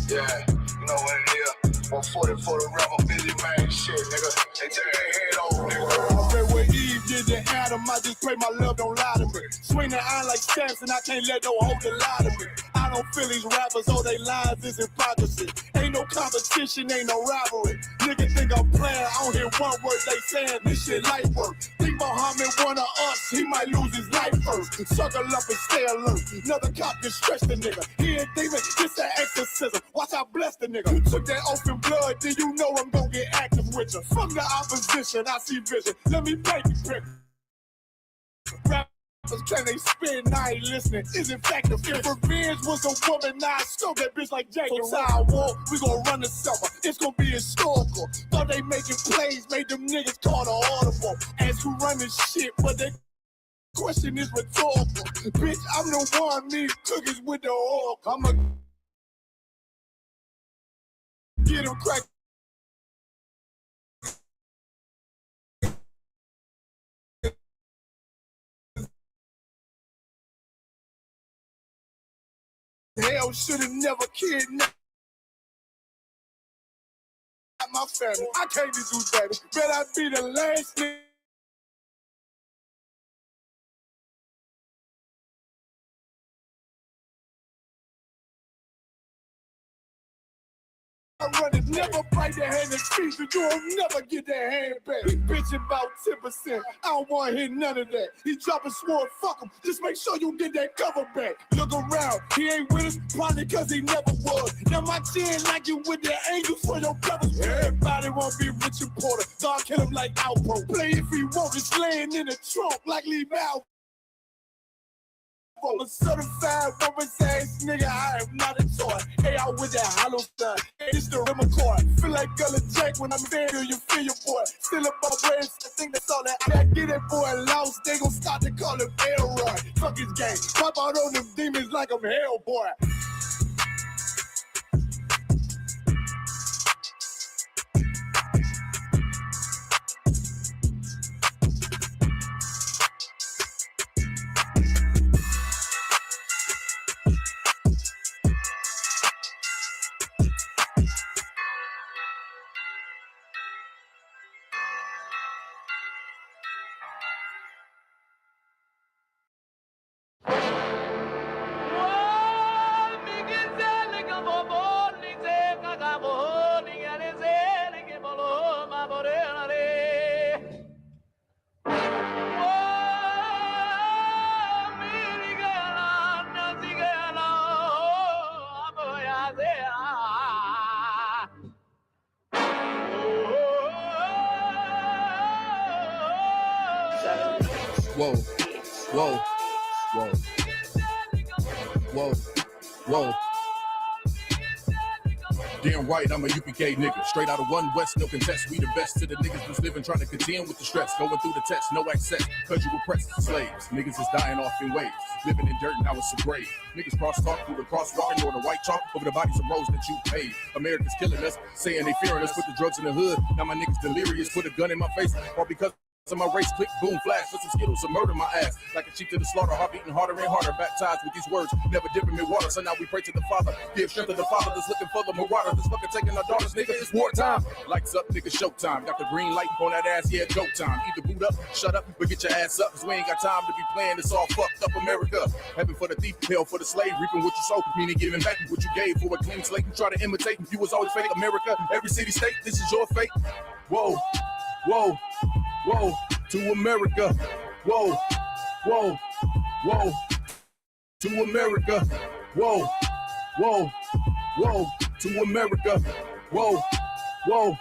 Yeah, you know what it is. 140 for the rebel, busy man, shit, nigga. They take their head over, nigga. I read what Eve did to Adam. I just pray my love don't lie to me. Swing the iron like Samson, I can't let no hoe lie to me. I don't feel these rappers, all they lies is hypocrisy. Ain't no competition, ain't no rivalry. Nigga think I'm playing, I don't hear one word they saying. This shit light work. Think Muhammad one of us, he might lose his life first. Suckle up and stay alert. Another cop can stretch the nigga. He ain't demon, it's an exorcism. Watch I bless the nigga. You took that oath in blood, then you know I'm gonna get active with you. From the opposition, I see vision. Let me paint you picture. Rappers, can they spin? I ain't listening. Is in fact the fear. If revenge was a woman, now I stole that bitch like Jake. So I walk, we gon' run the summer. It's gonna be historical. Thought they making plays, made them niggas call the audible. Ask who run this shit, but they question is rhetorical. Bitch, I'm the one, me cookies with the oil. I'ma get him cracked. Hell should've never kidnapped my family. I can't do that. Bet I be the last nigga. I run it, never fight the hand and feet, so you'll never get that hand back. He bitching about 10%. I don't want to hear none of that. He dropping sword, fuck him. Just make sure you get that cover back. Look around, he ain't with us, probably cause he never was. Now my chin like you with the angels for your covers. Everybody wanna be Richard Porter. God kill him like Alpo. Play if he want, it's laying in the trunk like Lee Mal. A certified woman's ass nigga, I am not a toy. Hey, out with that hollow stuff. Hey, it's the rim accord. Feel like Gullah Jack when I'm there, you feel your boy. Still up my brains, I think that's all that. I get that boy lost, they gon' start to call him Elroy. Fuck his game, pop out on them demons like I'm Hellboy. Whoa, whoa, whoa, whoa, whoa. Damn right, I'm a UPK nigga. Straight out of one West, no contest. We the best to the niggas who's living, trying to contend with the stress. Going through the test, no access, cause you oppressed slaves. Niggas is dying off in waves. Living in dirt, now it's a grave. Niggas cross-talk through the crosswalking or the white chalk over the bodies of roads that you paid. America's killing us, saying they fearing us. Put the drugs in the hood, now my niggas delirious. Put a gun in my face, all because of my race, click, boom, flash, put some Skittles and murder my ass. Like a sheep to the slaughter, heart beating harder and harder. Baptized with these words, never dipping in water. So now we pray to the Father, give strength to the Father that's looking for the marauder. That's fucking taking our daughters, nigga, it's wartime. Lights up, nigga, showtime. Got the green light on that ass, yeah, go time. Either boot up, shut up, but get your ass up, cause we ain't got time to be playing this all fucked up America. Heaven for the thief, hell for the slave, reaping what you sow, meaning giving back what you gave for a clean slate. You try to imitate, you was always fake. America, every city, state, this is your fate. Whoa, whoa, whoa, to America. Whoa, whoa, whoa, to America. Whoa, whoa, whoa, to America. Whoa, whoa,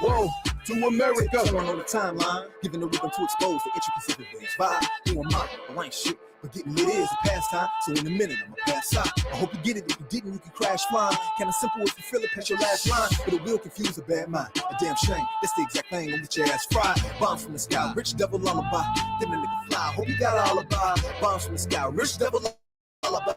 whoa, to America. On the timeline, giving the weapon to expose the intricacies of things. Vibe, who am I? I ain't shit. but getting lit is a pastime. So in a minute, I'ma pass out. I hope you get it. If you didn't, you can crash flying. Kinda simple if you feel it, past your last line. But it will confuse a bad mind. A damn shame. That's the exact thing on which your ass fried. Bombs from the sky, rich devil lullaby. Then the nigga fly. Hope you got an alibi. Bombs from the sky, rich devil lullaby.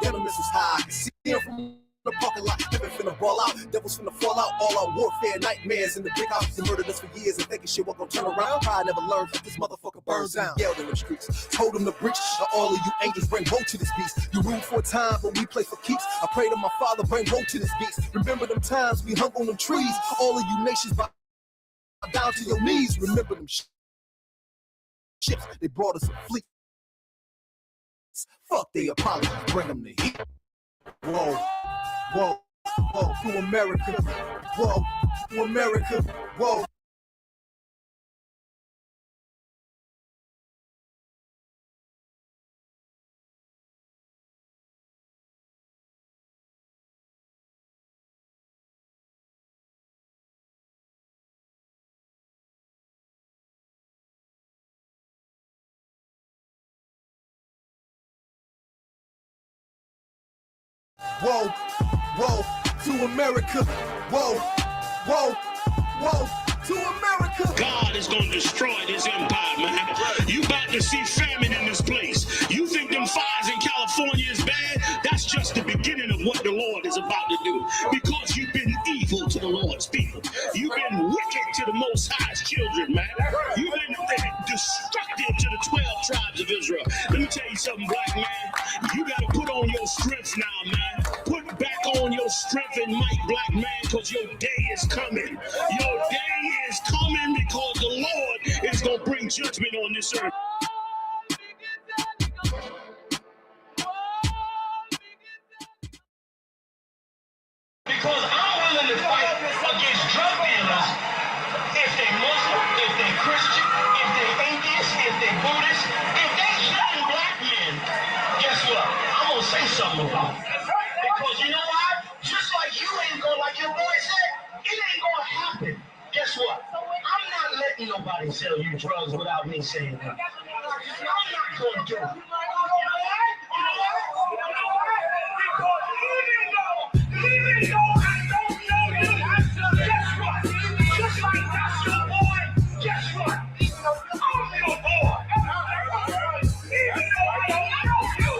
Damn, this is high. I can see him from the parking lot, never finna ball out. Devils finna fall out, all out warfare, nightmares in the big house. They murdered us for years and thinking shit was gonna turn around. Pride never learned that this motherfucker burns down. Yelled in the streets, told them to breach. Now all of you angels bring woe to this beast. You rule for a time, but we play for keeps. I pray to my father, bring woe to this beast. Remember them times we hung on them trees. All of you nations bow down to your knees. Remember them ships, they brought us a fleet. Fuck the Apollo, bring them the heat. Whoa. Whoa, whoa, to America, whoa, to America, whoa. Whoa, whoa, to America, whoa, whoa, whoa, to America. God is gonna destroy this empire, man. You about to see famine in this place. You think them fires in California is bad? That's just the beginning of what the Lord is about to do. Because you've been evil to the Lord's people. You've been wicked to the Most High's children, man. You've been destructive to the 12 tribes of Israel. Let me tell you something, black man. You gotta put on your strength now, man. Put back on your strength and might, black man, because your day is coming. Your day is coming because the Lord is going to bring judgment on this earth. Because I'm willing to fight against drug dealers if they're Muslim, if they're Christian, if they're atheist, if they're Buddhist, if they're killing black men. Guess what? I'm going to say something about it. Because you know why? Just like you ain't going, like your boy said, it ain't going to happen. Guess what? I'm not letting nobody sell you drugs without me saying that. I'm not going to do it. You know why? Because even though I don't know you, guess what? Just like that's your boy, guess what? I'm your boy. Even though I don't know you,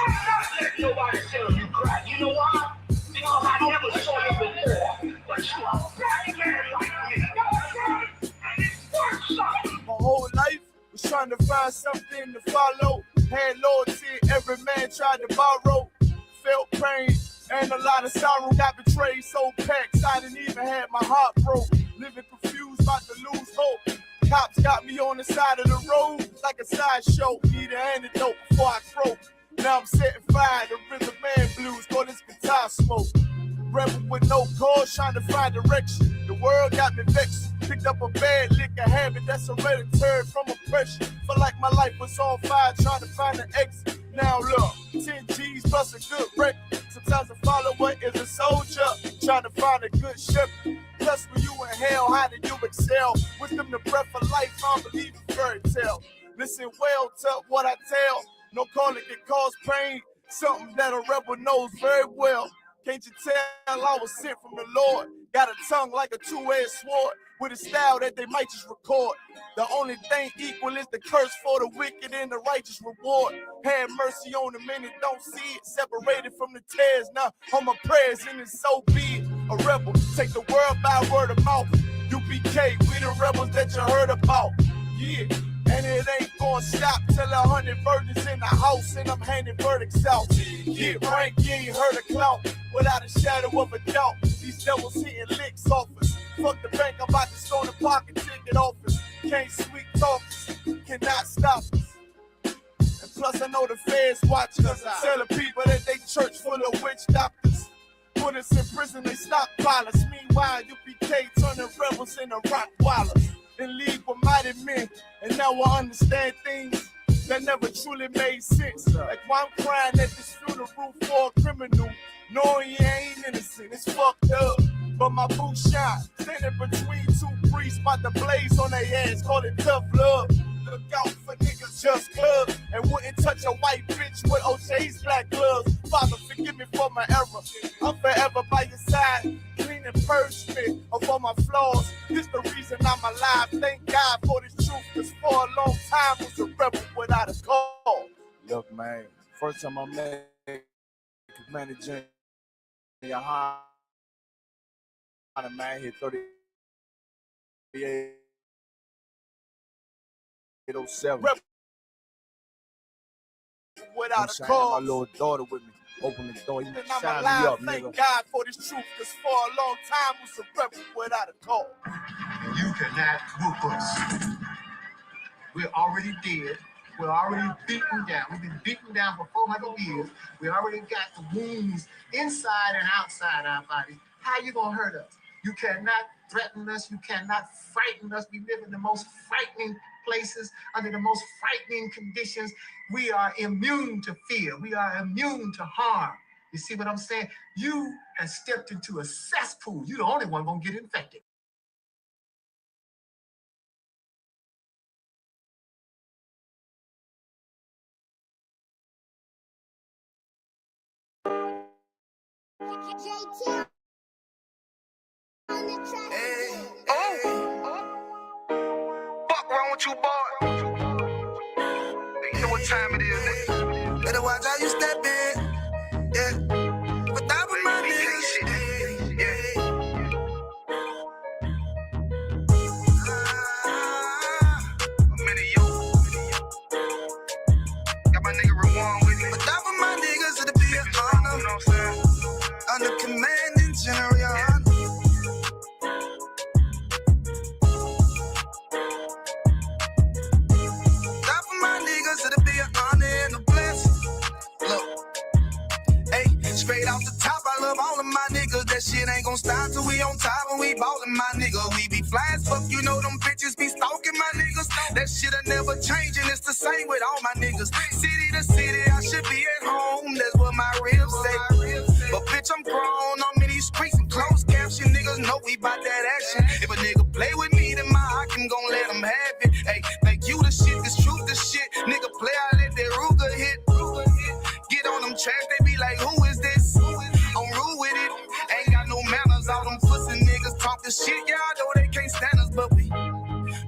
I'm not letting nobody sell you crack. You know why? Because I never saw you before. But you are a black man like me. And it works out. My whole life was trying to find something to follow. Had loyalty, every man tried to borrow. Felt pain and a lot of sorrow. Got betrayed, so packed, I didn't even have my heart broke. Living confused, about to lose hope. Cops got me on the side of the road like a sideshow. Need an antidote before I croak. Now I'm setting fire to rhythm man blues. Call this guitar smoke. Rebel with no cause, trying to find direction. The world got me vexed. Picked up a bad liquor habit that's hereditary from oppression. Felt like my life was on fire, trying to find an exit. Now look, 10 G's plus a good record. Sometimes a follower is a soldier, trying to find a good shepherd. Plus when you in hell, how did you excel? Wisdom the breath of life, I don't believe in fairy tale. Listen well to what I tell. No calling can cause pain. Something that a rebel knows very well. Can't you tell I was sent from the Lord? Got a tongue like a two-edged sword with a style that they might just record. The only thing equal is the curse for the wicked and the righteous reward. Have mercy on the men that don't see it. Separated from the tares. Now on my prayers and it's so be it. A rebel, take the world by word of mouth. U.P.K, we the rebels that you heard about. Yeah. And it ain't gonna stop till 100 virgins in the house and I'm handing verdicts out. Get rank, you ain't heard a clout without a shadow of a doubt. These devils hitting licks off us. Fuck the bank, I'm about to stone the pocket ticket office. Can't sweet talk us, cannot stop us. And plus I know the feds watching us. Telling people that they church full of witch doctors. Put us in prison, they stockpile us. Meanwhile, U.P.K turning rebels into Rottweilers. In league with mighty men, and now I understand things that never truly made sense. Like why I'm crying at this funeral for a criminal, knowing he ain't innocent. It's fucked up, but my boots shine. Standing between two priests, about to blaze on their ass, call it tough love. Look out for niggas just cuz and wouldn't touch a white bitch with O'Shea's black gloves. Father, forgive me for my error. I'm forever by your side. Clean and purge me of all my flaws. This the reason I'm alive. Thank God for this truth. Cause for a long time was a rebel without a call. Look, man, first time I met manager YAHANNA, man, hit 38. 807. Without a call. My little daughter with me. Open the door. You shine me up, nigga. Thank God for this truth, because for a long time was a rebel without a call. You cannot whoop us. We're already dead. We're already beaten down. We've been beaten down for 400 years. We already got the wounds inside and outside our bodies. How you gonna hurt us? You cannot threaten us. You cannot frighten us. We live in the most frightening places, under the most frightening conditions. We are immune to fear. We are immune to harm. You see what I'm saying? You have stepped into a cesspool. You're the only one gonna get infected. Fuck wrong with you, boy? You know what time it is, nigga. Better watch how you step in. Yeah. But that was my nigga. Yeah. I'm in a yo. Got my nigga Rewan with me. But that was my niggas, it'll be an honor. You know what I'm saying? Under commanding General YAHANNA. That for my niggas, it'll be an honor and a blessing. Look, hey, straight off the top, I love all of my niggas. That shit ain't gon' stop till we on top and we ballin', my nigga. We be fly as fuck, you know them bitches be stalking my niggas. That shit'll never change and it's the same with all my niggas. City to city, I should be at home. That's what my ribs say. But bitch, I'm grown. I'm in these streets and closed caption. Niggas know we bout that action. If a nigga play with me, then my Hakim gon' let him have it. Hey, make you the shit, this truth the shit. Nigga play, I let that Ruger hit. Get on them tracks, they be like, who is this? I'm rude with it. Ain't got no manners. All them pussy niggas talking shit. Y'all know they can't stand us, but we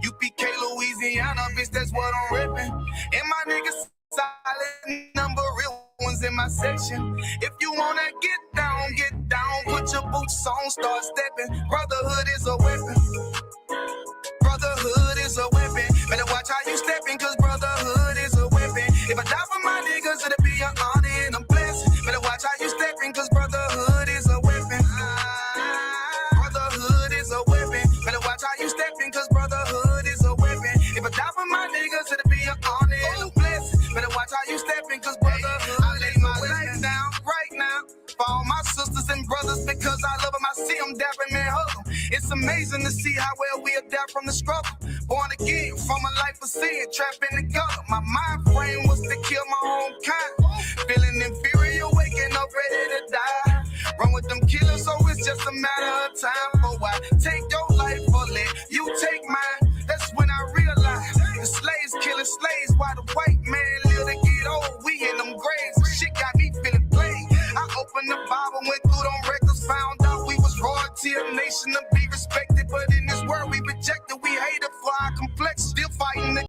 U.P.K. Louisiana, bitch, that's what I'm ripping. And my niggas solid number, real ones in my section. If you wanna get down, put your boots on, start stepping. Brotherhood is a weapon. Brotherhood is a weapon. Better watch how you stepping, cause brotherhood is a weapon. If I die for my niggas, it'll be an honor and a blessing. Better watch how you stepping, cause brotherhood is a weapon. Brotherhood is a weapon. Better watch how you stepping, cause brotherhood is a weapon. If I die for my niggas, it'll be an honor and a blessing. Better watch how you stepping, cause brotherhood. I lay my life down right now for all my sisters and brothers, because I love them. I see them dapping, man, hug them. It's amazing to see how well we adapt from the struggle. Born again from a life of sin, trapped in the gutter. My mind frame was to kill my own kind. Feeling inferior, waking up ready to die. Run with them killers, so it's just a matter of time. For why take your life or let you take mine? That's when I realized the slaves killing slaves while the white man live to get old. We in them graves. Shit got me feeling played. I opened the Bible, went through them records, found out we was royalty, a nation to be respected. But in this world we rejected, we hated for our complex, still fighting the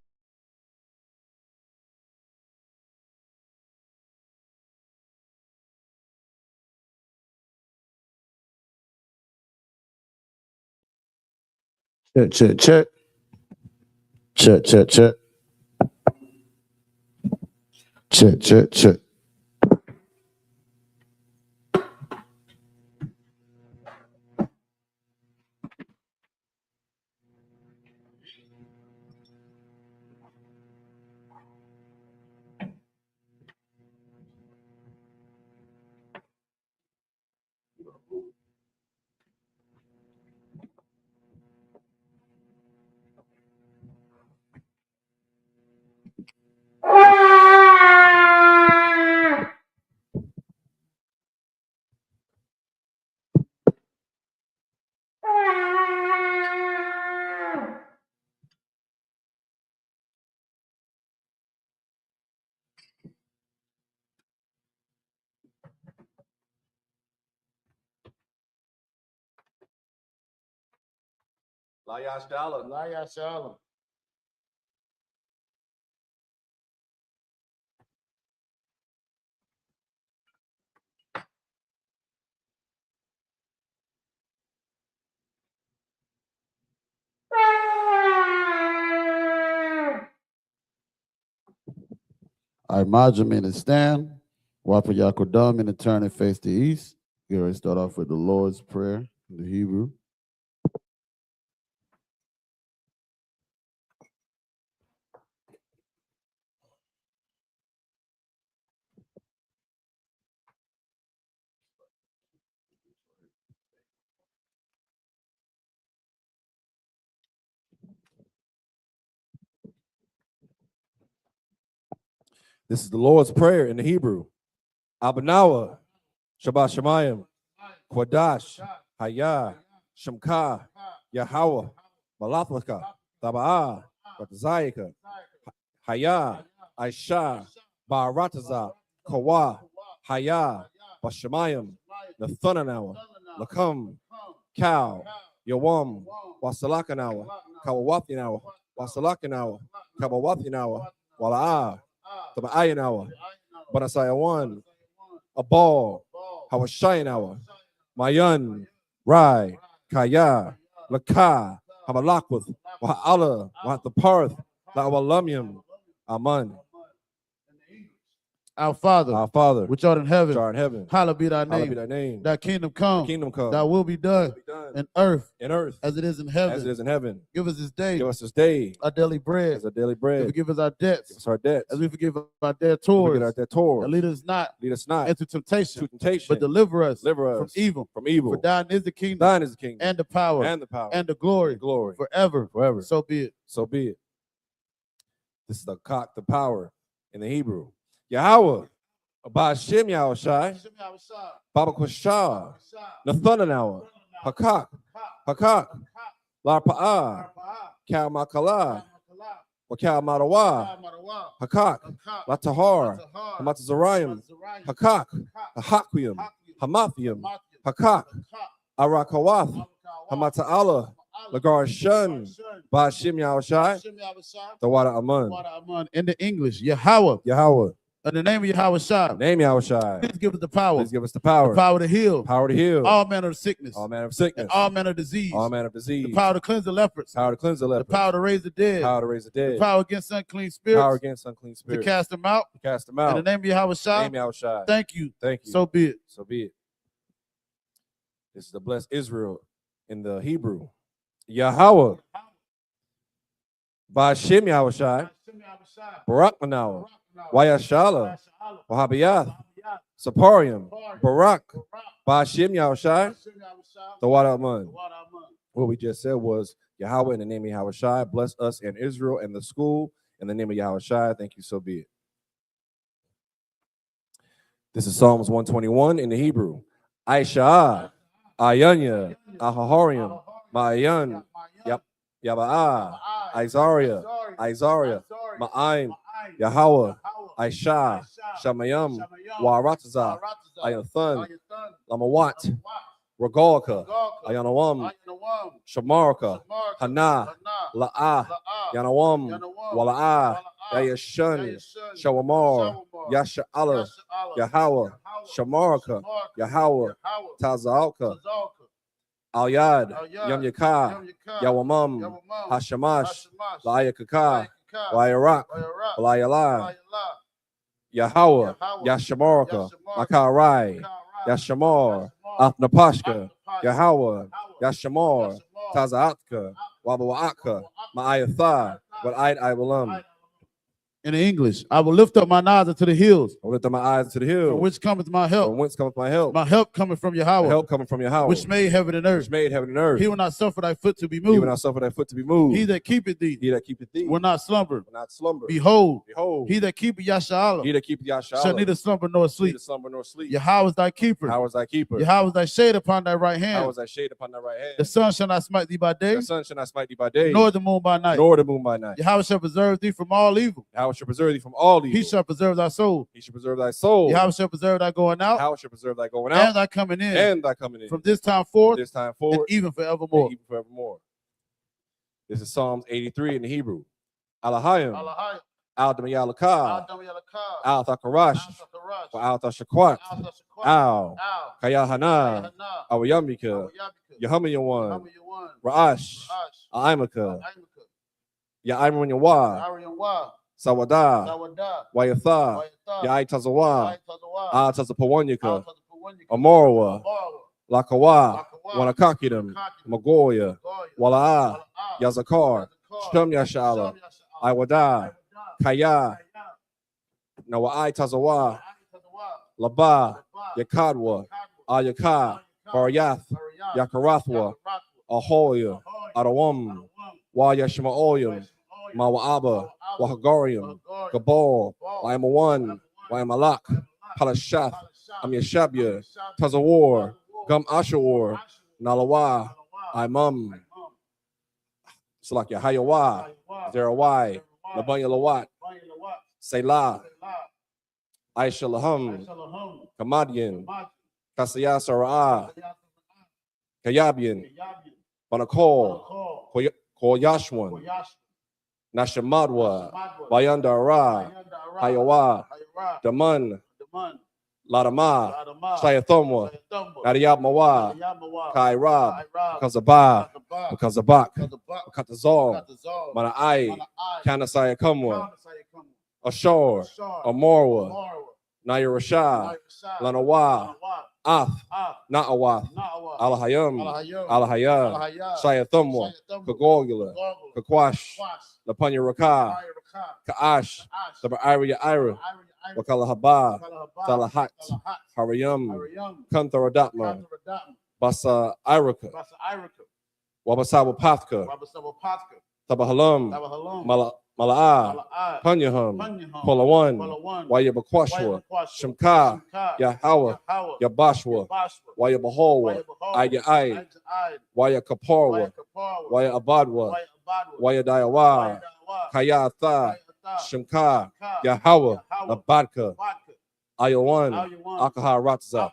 Check, check, check. Check, check, check. Check, check, check. YAHANNA. I Majamin and stand. Wapa Yakodam and turn and face the east. Get ready to start off with the Lord's Prayer in the Hebrew. This is the Lord's Prayer in the Hebrew. Abanawa, Shabbat Shemayim, Kwadash, Hayah, Shemka, Yahweh, Malathwaka, Taba'ah, Batazayika, Hayah, Aisha, Ba'arataza, Kawa, Hayah, Bashemayim, Nathunanawa, Lakam, Cow, Yawam, Wasalakanawa, Kawawathinawa, Wasalakanawa, Kawawathinawa, Wala'ah, Taba'ayanawa, Banasayawan, a ball, Hawashayanawa, Mayan, Rai, Kaya, Laka, Hamalakwith, Waha'ala, Wahathaparth, La'awalamyam, Aman. Our Father, Which which art in heaven, hallowed be thy hallowed be name. thy name. Thy kingdom come, Kingdom come. thy will be done in earth In earth as it is in heaven. as it is in heaven. Give us this day Give us this day our daily bread. as our daily And bread. forgive us our Give debts us our debts. as we forgive our Forget our debtors. debtors. And lead us not Lead us not into temptation, to temptation, but deliver us deliver from us evil. from evil. For thine is the kingdom Thine is the kingdom and the power and the power and the glory glory forever. forever. So be it. So be it. This is the cock, the power in the Hebrew. Yahweh, Ba'ashem Yahushai, Baba Kwashah, Nathunanawa, Hakak, Larpa'ah, Kal Makala, Wakal Marawa, Hakak, Latahar, Hamatazarayim, Hakak, Hahakwim, Hamathium, Hakak, Arakawath, Hamata'ala, Lagar Shun, Ba'ashem Yahushai, the water Aman. In the English, Yahweh. In the name of Yahweh, Name Yahushai. please give us the power. Please give us the power. The power to heal. Power to heal. All manner of sickness. All manner of sickness. And all manner of disease. All manner of disease. The power to cleanse the lepers. Power to cleanse the lepers. The power to raise the dead. Power to raise the dead. The power against unclean spirits. Power against unclean To spirits. cast them out. To cast them out. In the name of Yahweh, Name Yahushai. thank you. Thank you. So be it. So be it. This is the blessed Israel in the Hebrew. Yahweh. Ba'ashem Yahushai. Barak Manawa. Wayashala. Wahabiyath. Saparium. Barak. Ba'ashem Yahushai. The water Aman. What we just said was Yahweh in the name of Yahushai. Bless us and Israel and the school in the name of Yahushai. Thank you. So be it. This is Psalms 121 in the Hebrew. Aisha, Ayanya, Ahahorium, Ma'ayan, Yaba'ah, Isaiah, Ma'aim, Yahweh, Aisha, Shamayam, Warataza, Ayathan, Lamawat, Regalka, Ayanawam, Shamarka, Hana, La'ah, Yanawam, Wala'ah, Yayashun, Shawamar, Yasha'ala, Yahweh, Shamarka, Yahweh, Tazalka, Al-Yad, Yom Yakah, Yawamam, Hashamash, La'ayakaka, La'ayarak, La'ayalai, Yahweh, Yashamarka, Makarai, Yashamar, Athnapashka, Yahweh, Yashamar, Tazaatka, Wabawaka, Ma'ayatha, Wal'ayat Ibalam. In the English, I will lift up mine eyes unto the hills. I will lift up my eyes to the hill. From which cometh my help? From whence cometh my help? My help coming from Yahweh. My help coming from Yahweh. Which made heaven and earth. Which made heaven and earth. He will not suffer thy foot to be He will moved. not suffer thy foot to be moved. He that keepeth thee He that keepeth thee will not slumber. will not slumber. Behold, Behold, he that keepeth Yasha'ala he that keepeth Yahshua shall neither slumber nor sleep. neither slumber nor sleep. Yahweh is thy keeper. Yahweh is thy keeper. Yahweh is thy shade upon thy right Yahweh hand. is thy shade upon thy right hand. The sun shall not smite thee by day, The sun shall not smite thee by day, nor the moon by night. nor the moon by night. Yahweh shall preserve thee from all evil. Yahweh shall preserve thee from all evil. He shall preserve thy soul. He shall preserve thy soul. Yahweh shall preserve thy going out Yahweh shall preserve thy going and out thy coming in and thy coming in. from this time forth This time and forward even forevermore. and even forevermore. This is Psalms 83 in the Hebrew. Alahayim. Al Damayalaka. Al Thakarash. Al Tashakwat. Al Kayahana. Awayamika. Yahamayawan. Ra'ash. Aimaka. Ya'imran Yawa. Sawada. Wayatha. Ya'ai Tazawa. Al Tazapawanyaka. Amorwa. Lakawa. Wanakakidam. Magoya. Wala'a. Yazakar. Shtum Yashala. Iwada. Kaya. Nawa'ai Tazawa. Laba. Yakadwa. Ayaka. Barayath. Yakarathwa. Ahoya. Adawam. Wayashmaoyam. Mawa'aba. Wahagarium. Gabal. Waimawan. Waimalak. Palashath. Amyashabya. Tazawar. Gum Ashawar. Nalawa. Imam. Salakia Hayawa. Zerawai. Labanya Lawat. Selah. I.S.U.P.K. Kamadian. Kasaya Sara'ah. Kayabian. Banakol. Koyashwan. Nashamadwa. Bayandara. Hayawa. Daman. Ladama. Shayathomwa. Nariyabmawa. Kairab. Kazabah. Kazabak. Katazal. Mana'ai. Kanasaya Kumwa. Ashor. Amorwa. Nayarashah. Lanawa. Ath. Na'awath. Alahayam. Alahaya. Shayathumwa. Kagogula. Kakwash. Lapanya Raka. Ka'ash. Ira Ira. Wakalahabah. Talahat. Harayam. Kantharadapma. Basa Iraka. Wabasawa Pathka. Tabahalam. Mala'ah. Panyaham. Polawan. Wayabakwashwa. Shimka. Yahawa. Yabashwa. Wayabaholwa. Ayai. Wayakaporwa. Wayabadwa. Wayadayawa. Kayatha. Shimka. Yahawa. Abadka. Ayawan. Akaha Ratza.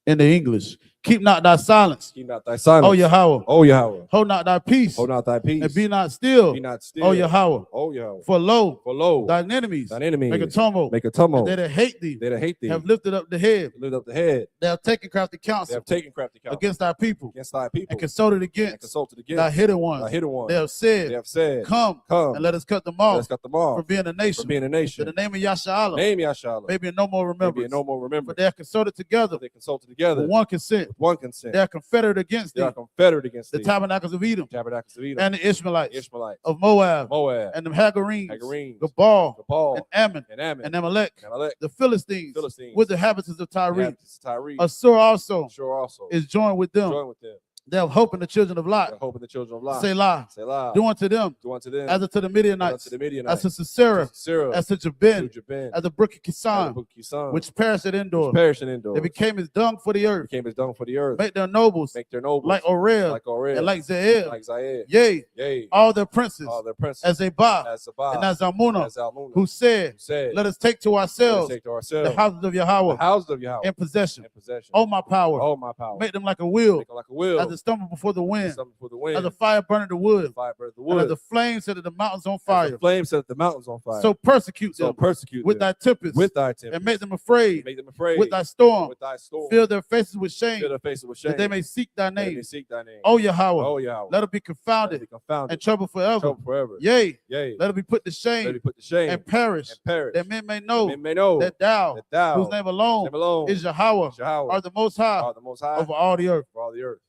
In the English, keep not thy silence. Keep not thy silence. O Yahweh. O Yahweh. Hold not thy peace. Hold not thy peace. And be not still. Be not still. O Yahweh. O Yahweh. For lo, lo, thine enemies, thine enemies make a tumult. Make a tumult. And they that hate thee, They that hate thee have lifted up the head. lift up the head. They have taken crafty They counsel have taken crafty counsel against thy people. against thy people. And consulted And against consulted against thy hidden ones. thy hidden ones. They have said, They have said, Come Come, and let us cut them let off us cut them off from being a nation. from being a nation. To the name of Yashala, Name Yashala. maybe no more Maybe remembrance. no more But remembrance. they have consulted together They consulted together with one consent. with one consent. They are confederate against They thee, are confederate against the thee. tabernacles of Edom, Tabernacles of Edom. and the Ishmaelites Ishmaelites. of Moab, Moab. and the Hagarenes, Hagarenes. Gabal, Gabal. and Ammon, And Ammon. and Amalek, And Amalek. the Philistines, Philistines. with the inhabitants of The Tyre. inhabitants of Tyre. Assur also Sure also. is joined with them. Join with them. They have hope in the children of The Lot. hope of the children of Lot. Selah. Selah. Do unto them Do unto them as unto the as Midianites, unto the Midianites. as to Sisera, Sisera. as to Jabin, To Jabin. as the brook of As the Kisan, book of Kisan. which perished at Endor. Which perished in Endor. They became as dung for the earth. Became as dung for the earth. Make their nobles Make their nobles like Orel like Orel. and like Zeel. Like Zaed. Yea, Yea. all their princes, All their princes. as Zabah As Sabbath. and as Almunah, As Almunah. who said, said, Let us take to Let us ourselves take to the ourselves houses of the Yahweh houses of Yahweh in possession. in possession. Oh, my power. Oh, my power. Make them like a wheel, Make them like a wheel. as a stumble before the wind, Something for the wind. as a fire burning the wood, Fire burns the and wood. as the flames set the mountains on As fire. the flames set the mountains on fire. So persecute So them persecute with them thy tempests, with thy tempest. and make them afraid Make them afraid with thy storm. with thy storm. Fill their faces with shame, Fill their faces with shame. that they may seek thy That they name. may seek thy name. O Yahweh, Oh, Yahweh. let it be Let it confounded be confounded. and troubled forever. Trouble forever. Yea, Yea. let it be put to Let shame it put to shame and perish, and perish. that men may know Men may know that thou, that thou, whose name alone, name alone is Yahweh, Yahweh, are the most high are the most high over all the earth. for all the earth.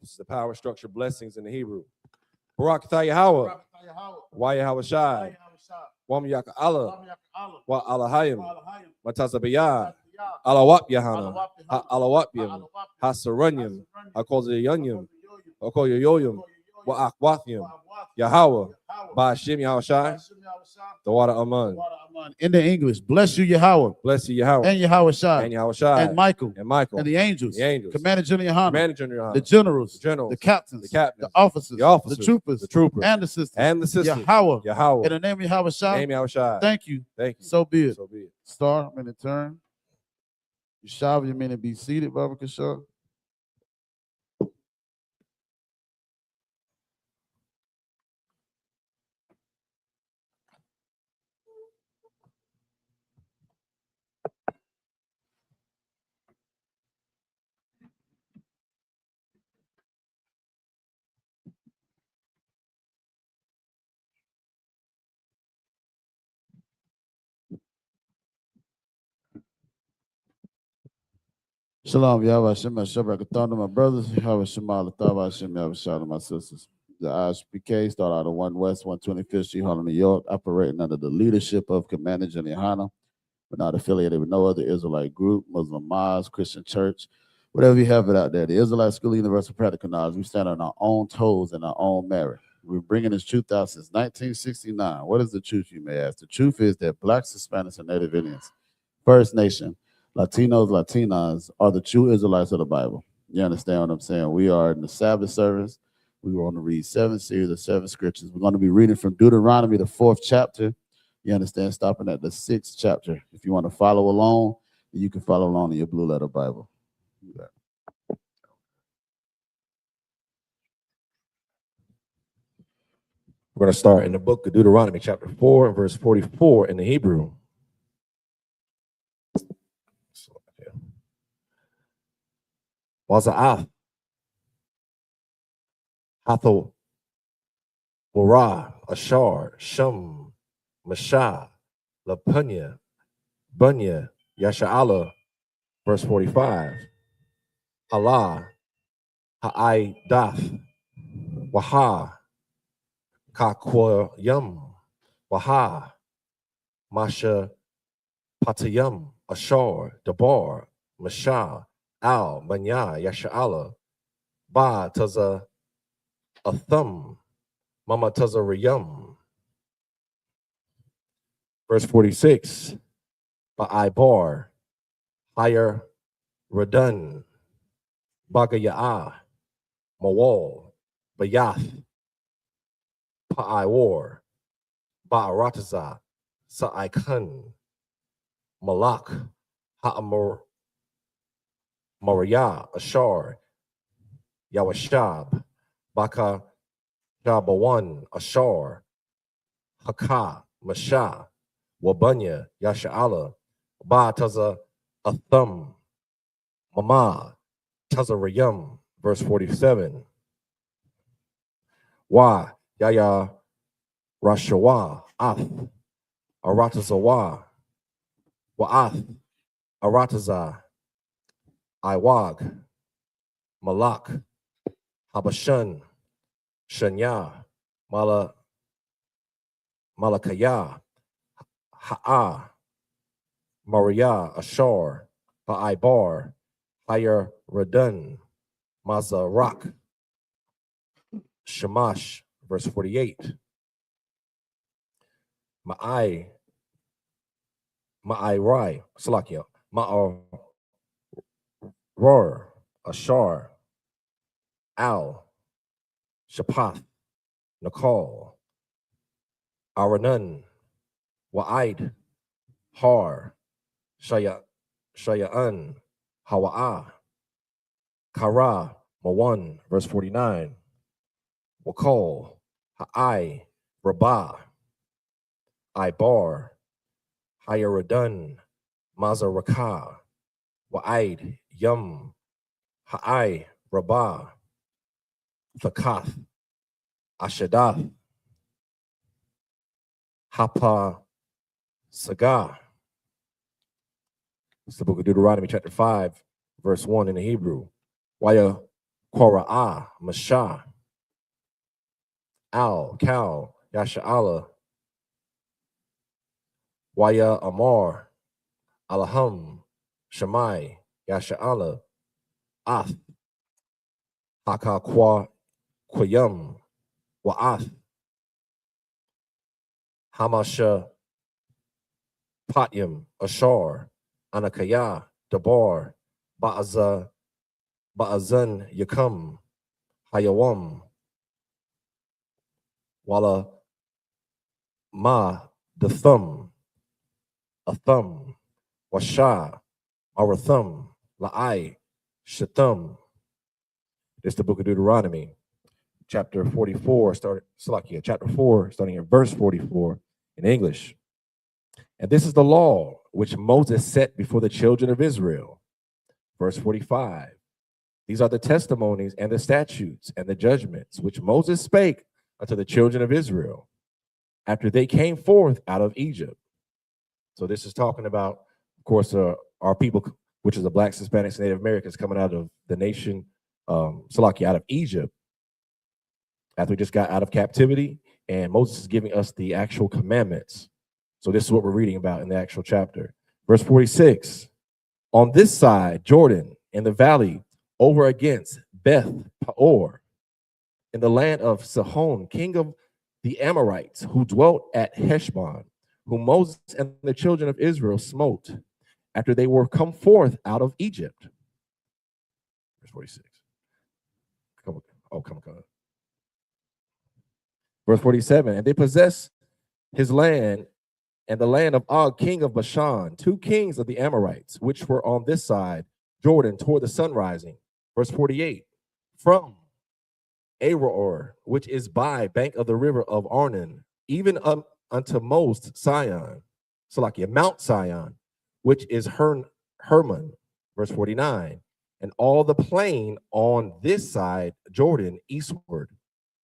This is the power structure blessings in the Hebrew. Barak Thah Yahweh. Why Yahweh Shai. Wam Yaka Allah. Wa Alahayim. Matazabiyah. Alawap Yahanna. Ha Alawap Yam. Ha Saranyam. Ha Kozayanyam. Ha Koyoyam. Wa Akwathim. Yahweh. Ba Hashem Yahweh Shai. The water Aman. In the English, bless you, Yahweh, Bless you, Yahweh. and Yahweh Shai, And Yahweh Shai. and Michael, And Michael. and the angels, The angels. Commander General Yohanan, Commander General the generals, The generals. the captains, The captains. the officers, The officers. the troopers, The troopers. and the sisters. And the sisters. Yahweh, Yahweh. in the name of Yahweh Shai, Name Yahweh Shai. thank you. Thank you. So be it. So be it. Star, I'm in the turn. Yeshua, you mean to be seated, Baba Kishar? Shalom, Yahweh Hashem, Shabbat my brothers, Yahweh Shema, Latava Hashem, Yahweh Shalom, my sisters. The I.S.U.P.K start out of 1 West, 125th Street, Harlem, New York, operating under the leadership of Commander YAHANNA. We're not affiliated with no other Israelite group, Muslim mosque, Christian church, whatever you have it out there. The Israelite School of Universal Practical Knowledge, we stand on our own toes and our own merit. We're bringing this truth out since 1969. What is the truth, you may ask? The truth is that Blacks, Hispanics, and Native Indians, First Nation, Latinos, Latinas are the true Israelites of the Bible. You understand what I'm saying? We are in the Sabbath service. We were going to read 7 series of 7 scriptures. We're going to be reading from Deuteronomy, the 4th chapter. You understand? Stopping at the 6th chapter. If you want to follow along, you can follow along in your blue letter Bible. We're going to start in the book of Deuteronomy, chapter 4, and verse 44 in the Hebrew. Waza'af, Hatho, Borah, Ashar, Shum, Mashah, Lapunya, Bunya, Yasha'ala, verse 45. Allah, Ha'ai Daf, Waha, Kakwayam, Waha, Masha, Patayam, Ashar, Dabar, Mashah, Al, Manya, Yasha'ala, Ba, Taza, Athum, Mama Taza Riyam. Verse 46, Ba'ai Higher Radun, Bagaya'a, Mawal, Bayath, Pa'ai War, Ba'arataza, Sa'aikan, Malak, Ha'amur, Mariah, Ashar, Yawashab, Baka, Shabawan, Ashar, Haka, Mashah, Wabunya, Yasha'ala, Ba Taza, Athum, Mama, Taza Rayum, verse 47. Wa, Yaya, Rashawa, Ath, Aratazawa, Wa'ath, Arataza, Iwag, Malak, Habashan, Shanya, Malakaya, Ha'a, Maria, Ashar, Ba'aibar, Higher Radun, Mazarak, Shamash, verse 48. Ma'ai Rai, Salakia, Ma'ar, Ashar, Al, Shapath, Nakal, Aranun, Wa'id, Har, Shaya'an, Hawa'a, Kara, Mawan, verse 49. Wakal, Ha'ai, Rabah, Ibar, Hayaradun, Mazaraka, Wa'id, Yum, Ha'ai, Rabah, Thakath, Ashadath, Hapa, Saga. It's the book of Deuteronomy, chapter 5, verse 1 in the Hebrew. Waya Kora'ah, Mashah, Al, Cal, Yasha'ala, Waya Amar, Alaham, Shammai, Yasha'ala, Ath, Haka Kwayam, Wa'ath, Hamasha, Patyam, Ashar, Anakaya, Dabar, Ba'azan, Yakam, Hayawam, Wala, Ma, the thumb, a thumb, Washa, our thumb, La'ai, Shathum. This is the book of Deuteronomy, chapter 44, chapter 4, starting at verse 44 in English. And this is the law which Moses set before the children of Israel. Verse 45. These are the testimonies and the statutes and the judgments which Moses spake unto the children of Israel after they came forth out of Egypt. So this is talking about, of course, our people which is the blacks, Hispanics, and Native Americans coming out of the nation, Salaki, out of Egypt, after we just got out of captivity, and Moses is giving us the actual commandments. So this is what we're reading about in the actual chapter. Verse 46, on this side, Jordan, in the valley, over against Beth Peor, in the land of Sihon, king of the Amorites, who dwelt at Heshbon, whom Moses and the children of Israel smote after they were come forth out of Egypt. Verse 46. Come on. Verse 47, and they possessed his land and the land of Og, king of Bashan, 2 kings of the Amorites, which were on this side, Jordan, toward the sun rising. Verse 48, from Aroer, which is by bank of the river of Arnon, even unto most Sion, Salakia, Mount Sion, which is Hermon. Verse 49, and all the plain on this side, Jordan, eastward,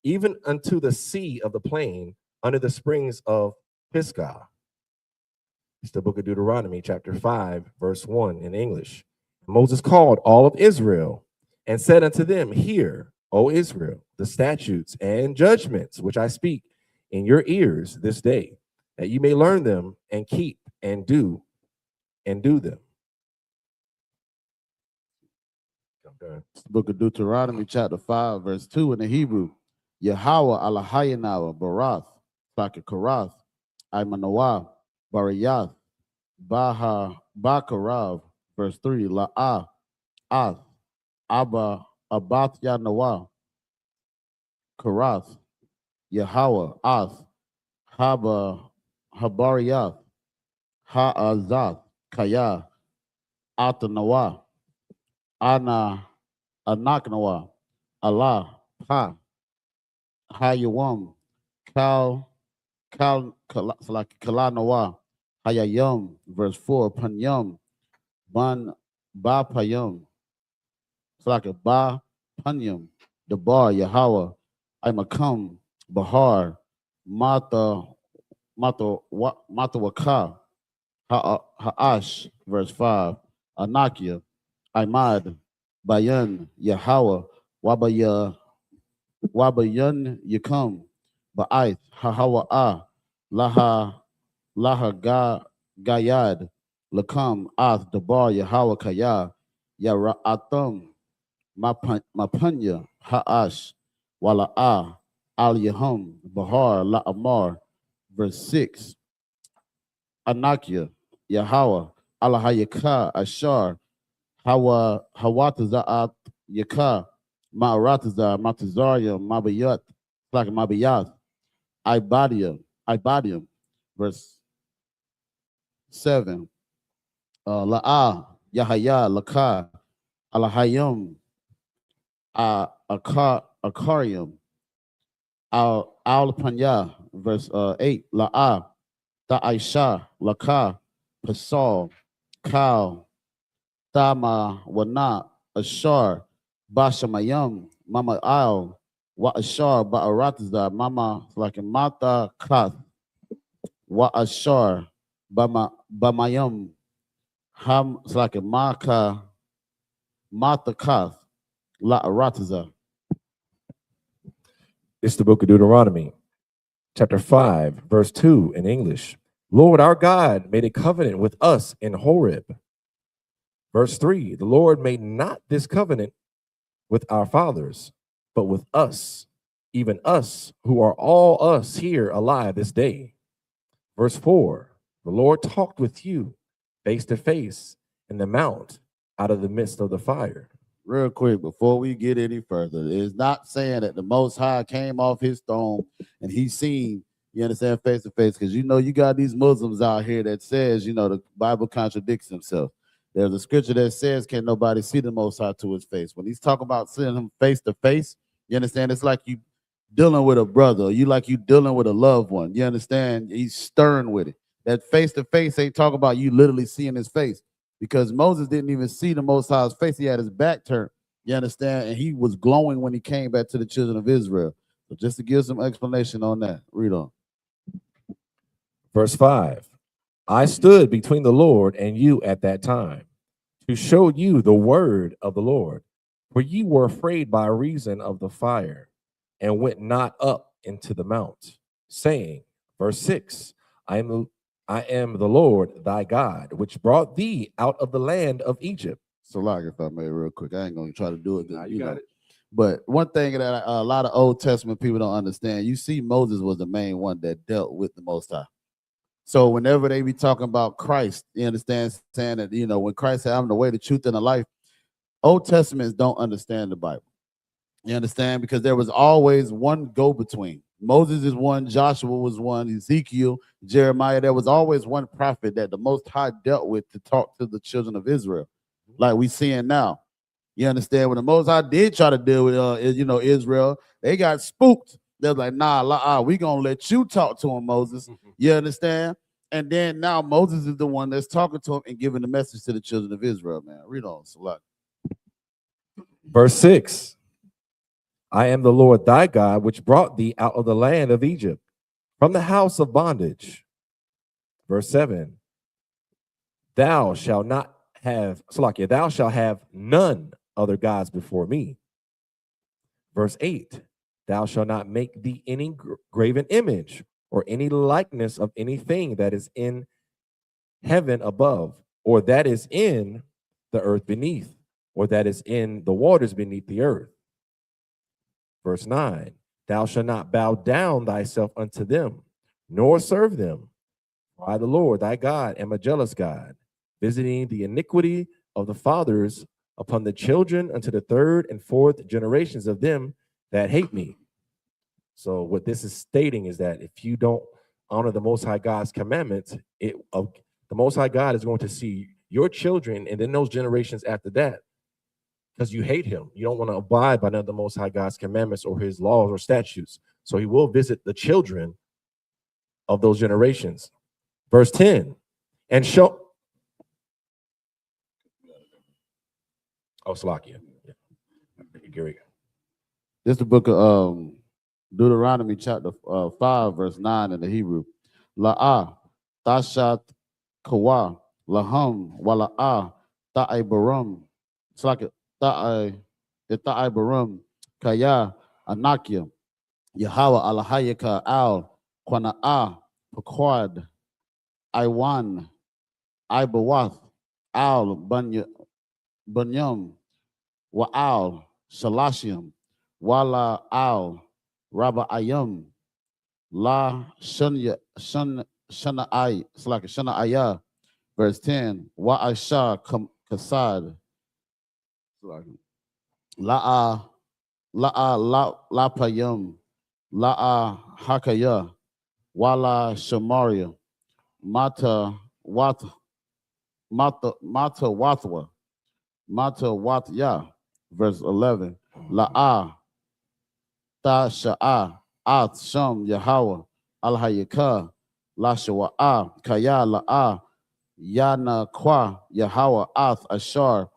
even unto the sea of the plain, under the springs of Pisgah. It's the book of Deuteronomy, chapter 5, verse 1 in English. Moses called all of Israel and said unto them, hear, O Israel, the statutes and judgments which I speak in your ears this day, that you may learn them and keep and do them. Okay. Book of Deuteronomy, chapter 5, verse 2 in the Hebrew. Yahweh Alahayanawa, Barath, Karath, Imanoah, Barayath, Bakarav, verse 3, La'ah, Ath, Abba, Abath Yanawa, Karath, Yahweh, Ath, Haba, Habariyath, Ha'azath, Kaya, Atanawa, Anaknawa, Allah, Hayawam, Kalanawa, Hayayum, verse 4, Panyum, Ban Ba Payum, Ba Panyum, Debar, Yahweh, Imakam, Bahar, Matawaka, Ha'ash, verse 5, Anakia, Imad, Bayan, Yahweh, Wabayan Yakum, Ba'ith, Hahawa'ah, Laha Gayad, Lakam, Ath, Dabar, Yahweh Kaya, Yara'atham, Mapanya, Ha'ash, Wala'ah, Al Yahum, Bahar, La'amar, verse 6, Anakia, Yahweh, Alahayaka, Ashar, Hawataza'at, Yaka, Ma'arataza, Matazariya, Mabayat, like Mabayat, Ibadium, verse 7, La'ah, Yahaya, Laka, Alahayim, Akarium, Al-Panya, verse 8, La'ah, Ta'aisha, Laka, Pasal, Kal, Tama, Wana, Ashar, Bashamayam, Mama Al, Wa Ashar, Ba'arataza, Mama, like Mata Kath, Wa Ashar, Bamayam, Ham, like Maka, Mata Kath, La Arataza. It's the book of Deuteronomy, chapter 5, verse 2 in English. Lord our God made a covenant with us in Horeb. Verse 3, the Lord made not this covenant with our fathers, but with us, even us who are all us here alive this day. Verse 4, the Lord talked with you face to face in the mount out of the midst of the fire. Real quick, before we get any further, it's not saying that the Most High came off his throne and he seen, you understand, face to face, because you know you got these Muslims out here that says, you know, the Bible contradicts himself. There's a scripture that says, can nobody see the Most High to his face? When he's talking about seeing him face to face, you understand, it's like you dealing with a brother, you dealing with a loved one. You understand? He's stern with it. That face to face ain't talking about you literally seeing his face, because Moses didn't even see the Most High's face. He had his back turned. You understand? And he was glowing when he came back to the children of Israel. So just to give some explanation on that, read on. Verse 5, I stood between the Lord and you at that time, to show you the word of the Lord. For ye were afraid by reason of the fire, and went not up into the mount, saying, verse 6, I am the Lord thy God, which brought thee out of the land of Egypt. So, like, if I may, real quick, I ain't gonna try to do it. Nah, You got know. it. But one thing that a lot of Old Testament people don't understand, you see, Moses was the main one that dealt with the Most High. So whenever they be talking about Christ, you understand, saying that, you know, when Christ said, I'm the way, the truth, and the life, Old Testaments don't understand the Bible. You understand? Because there was always one go-between. Moses is one, Joshua was one, Ezekiel, Jeremiah. There was always one prophet that the Most High dealt with to talk to the children of Israel, like we seeing now. You understand? When the Most High did try to deal with, Israel, they got spooked. They're like, nah, we gonna let you talk to him, Moses. You understand? And then now Moses is the one that's talking to him and giving the message to the children of Israel, man. Read on, Salat. Verse 6, I am the Lord thy God, which brought thee out of the land of Egypt, from the house of bondage. Verse 7, thou shalt not have, Salakia, thou shalt have none other gods before me. Verse 8, thou shalt not make thee any graven image or any likeness of anything that is in heaven above, or that is in the earth beneath, or that is in the waters beneath the earth. Verse 9, thou shalt not bow down thyself unto them, nor serve them. For I, the Lord thy God, am a jealous God, visiting the iniquity of the fathers upon the children unto the third and fourth generations of them that hate me. So what this is stating is that if you don't honor the Most High God's commandments, the Most High God is going to see your children and then those generations after that, because you hate him. You don't want to abide by none of the Most High God's commandments or his laws or statutes. So he will visit the children of those generations. Verse 10, and show. Oh, Salakia. Yeah. Here we go. This is the book of Deuteronomy chapter 5, verse 9 in the Hebrew. La'ah, tashat kawa, laham, wala'ah, ta'ay barum. It's like ta'ay barum, kaya, anakia, Yahweh alahayaka al, kwana'ah, pakwad, Iwan, Ibawath, Al, Bunyam, Wa'al, Shalashim, Wala Al, Rabba Ayam, La Shana Ay, it's like a Shana Ayah, verse 10, Wa'asha Kasad, La'a Lapayam, La'a Hakaya, Wala Shamaria, Mata Wathwa, verse 11. La'a, Ta Sha'a, At Sham Yahweh, Al Hayika, La Shawa'a, Kaya La'a, Yana Kwa, Yahweh, Ath Ashar,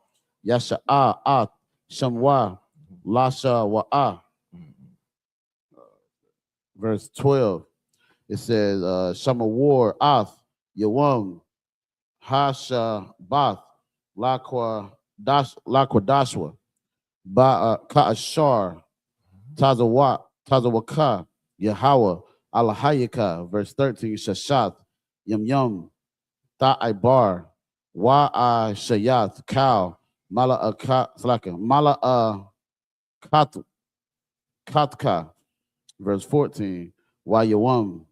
Yasha'a, At Shamwa, Lasha Wa'a. Verse 12. It says, Shama War, Ath, Yawam, Hasha Bath, Lakwa Dashwa, Ka'ashar, Tazawaka, Yahweh, Alahayika, verse 13, Shashat, Yum, Ta'ibar, Wa'a Shayat, Cow, Mala Katka, verse 14, Wayawam,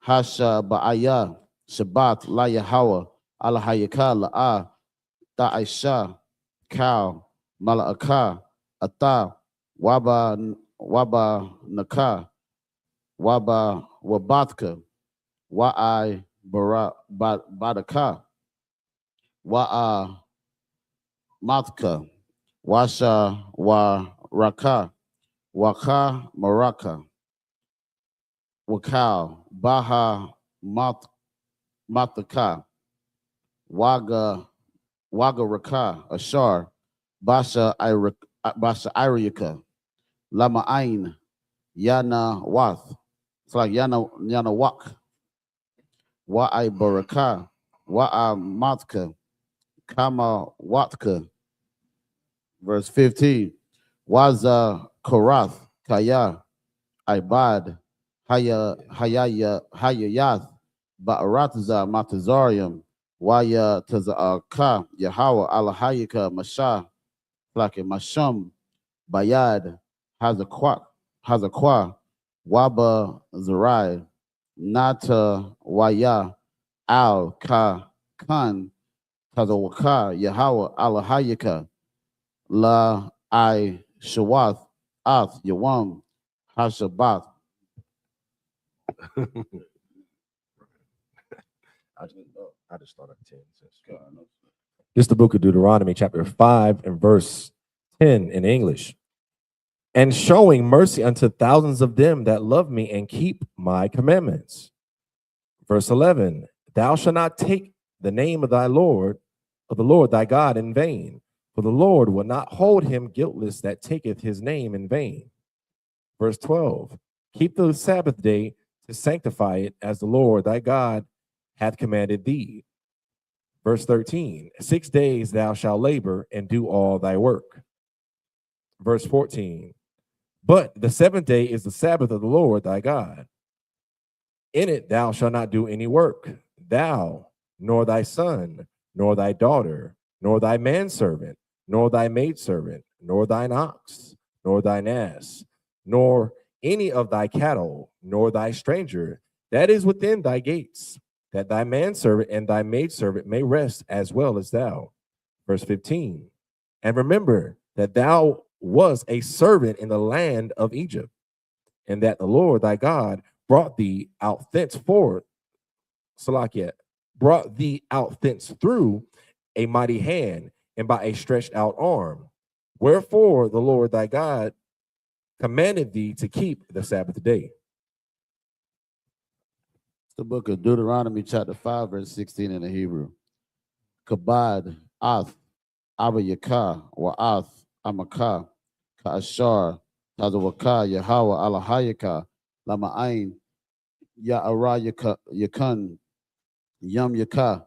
Hasha Ba'aya, Shabbat, La Yahweh, Alahayika, La'a, Ta'aisha, Cow, Mala'aka, Ata, Waba Naka, Waba Wabatka, Wa'ai Badaka, Wa'a Matka, Washa Waraka, Waka Maraka, Wakal, Baha Mataka, Wagaraka, Ashar, Basha Irika, Lama Ain, Yana Wath. It's like Yana Wak, Wa'ai Baraka, Wa'a Matka, Kama Watka. Verse 15. Waza Korath Kaya Ibad Hayayath Ba'arataza Matazarium Waya Tazaka Yahweh Alahayika Masha Flake Masham Bayad Hazakwa Waba Zarai Nata Waya Al Ka Khan Tazawaka Yahweh Alahayika La I Shawath Ath Yawam Hashabath. I just thought of 10. This is the book of Deuteronomy, chapter 5, and verse 10 in English. And showing mercy unto thousands of them that love me and keep my commandments. Verse 11, thou shalt not take the name of the Lord thy God in vain, for the Lord will not hold him guiltless that taketh his name in vain. Verse 12, keep the Sabbath day to sanctify it, as the Lord thy God hath commanded thee. Verse 13, 6 days thou shalt labor and do all thy work. Verse 14, but the seventh day is the Sabbath of the Lord thy God. In it thou shalt not do any work, thou, nor thy son, nor thy daughter, nor thy manservant, nor thy maidservant, nor thine ox, nor thine ass, nor any of thy cattle, nor thy stranger that is within thy gates, that thy manservant and thy maidservant may rest as well as thou. Verse 15, and remember that thou was a servant in the land of Egypt, and that the Lord thy God brought thee out thence through a mighty hand and by a stretched out arm. Wherefore the Lord thy God commanded thee to keep the Sabbath day. The book of Deuteronomy, chapter 5, verse 16 in the Hebrew. Kabad, Ath, Abba Yakah, Wa'ath, Amakah, Ka'ashar, Tazawaka, Yahweh, Alahayaka, Lama'ain, Ya'ara Yakan, Yam Yakah,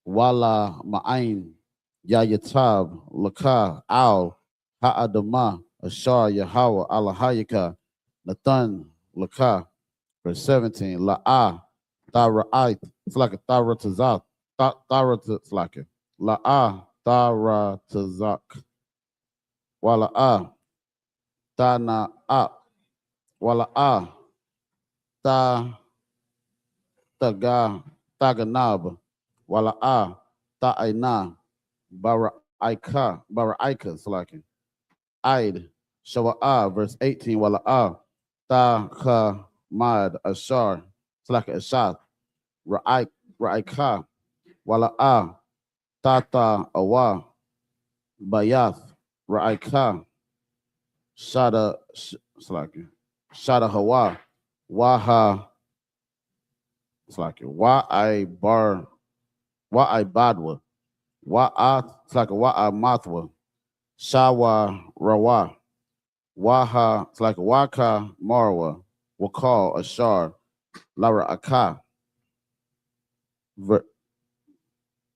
Wala Ma'ain, Yayatab, Laka, Al, Ha'adama, Ashar, Yahweh, Alahayaka, Nathan, Laka. Verse 17, La'ah, Thara'ait, it's like a Tharatazak, Tharatazak, La'ah, Tharatazak, Wala'ah, Tana'ah, Wala'ah, Taganab, Wala'ah, Ta'aina, Bara'aika, it's like it. Aid, Shawa'ah, verse 18, Wala'ah, Ta'kamad, Ashar, it's like a Ashad, Ra'aika, Wala'ah, Tata Awa, Bayath, Ra'aika, Shada Hawa, Waha, it's like Wa'ai Badwa, Wa'at, it's like Wa'a Mathwa, Shawa Rawa, Waha, it's like Waka Marwa, Wakal Ashar, Lara Aka.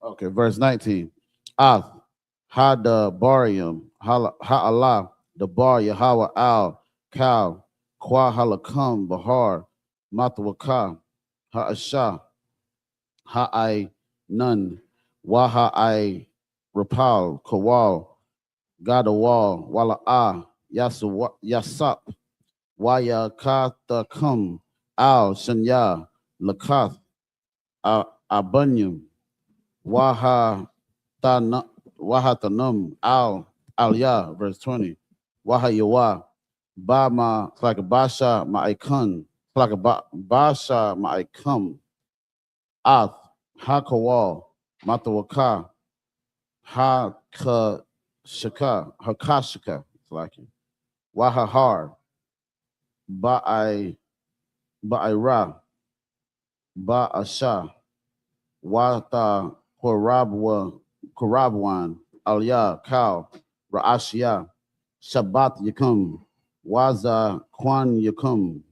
Okay, verse 19. Ath, Hada Barium, Ha'Allah, the Bar Yahweh Al, Kal, Kwa Halakam, Bahar, Matawaka, Ha'asha, Ha'ai Nun, Waha'ai Rapal, Kawal, Gadawal, Wala'ah, Yasap, Waya Katakam, Al Shanya, Lakath, Abanyum, Wahatanum, Al verse 20, Wahayawa, Bama, it's like a Basha Ma'ikun, it's like a Basha Ma'ikum, Ath, Hakawal, Matawaka, Hakashaka, it's like it, Wahahar, Ba'ira, Ba'asha, Wata Korabwan, Aliyah, Kal, Ra'ashia, Shabbat Yakum, Waza Kwan Yakum.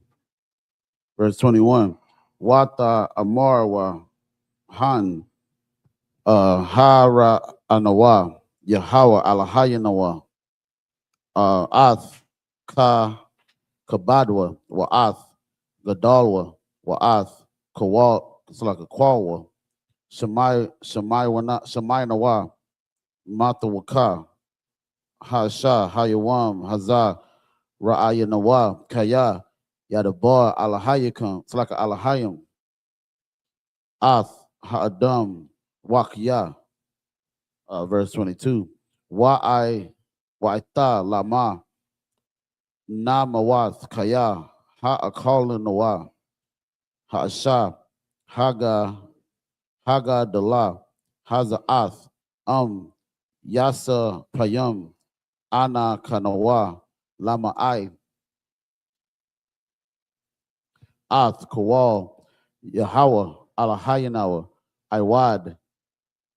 Verse 21. Wata Amarwa Han, Hara Anawa, Yahweh Alahayanawa, Ath Ka Kabadwa, Wa'ath, Gadalwa, Wa'ath, Kawal, it's like a Kwalwa, Shemai Nawa, Mata Waka, Hasha, Hayawam, Hazar, Ra'aya Nawa, Kaya, Yadabar, Alahayakam, it's like a Alahayam, Ath, Ha'adam, Wakia, verse 22. Wa'ita Lama, Namawath, Kaya, Ha'akala Nawa, Ha'asha, Haga Dala, Haza'ath, Yasa Payam, Ana Kanawa, Lama I, Ath Kawal, Yahweh, Alahayanawa, Iwad,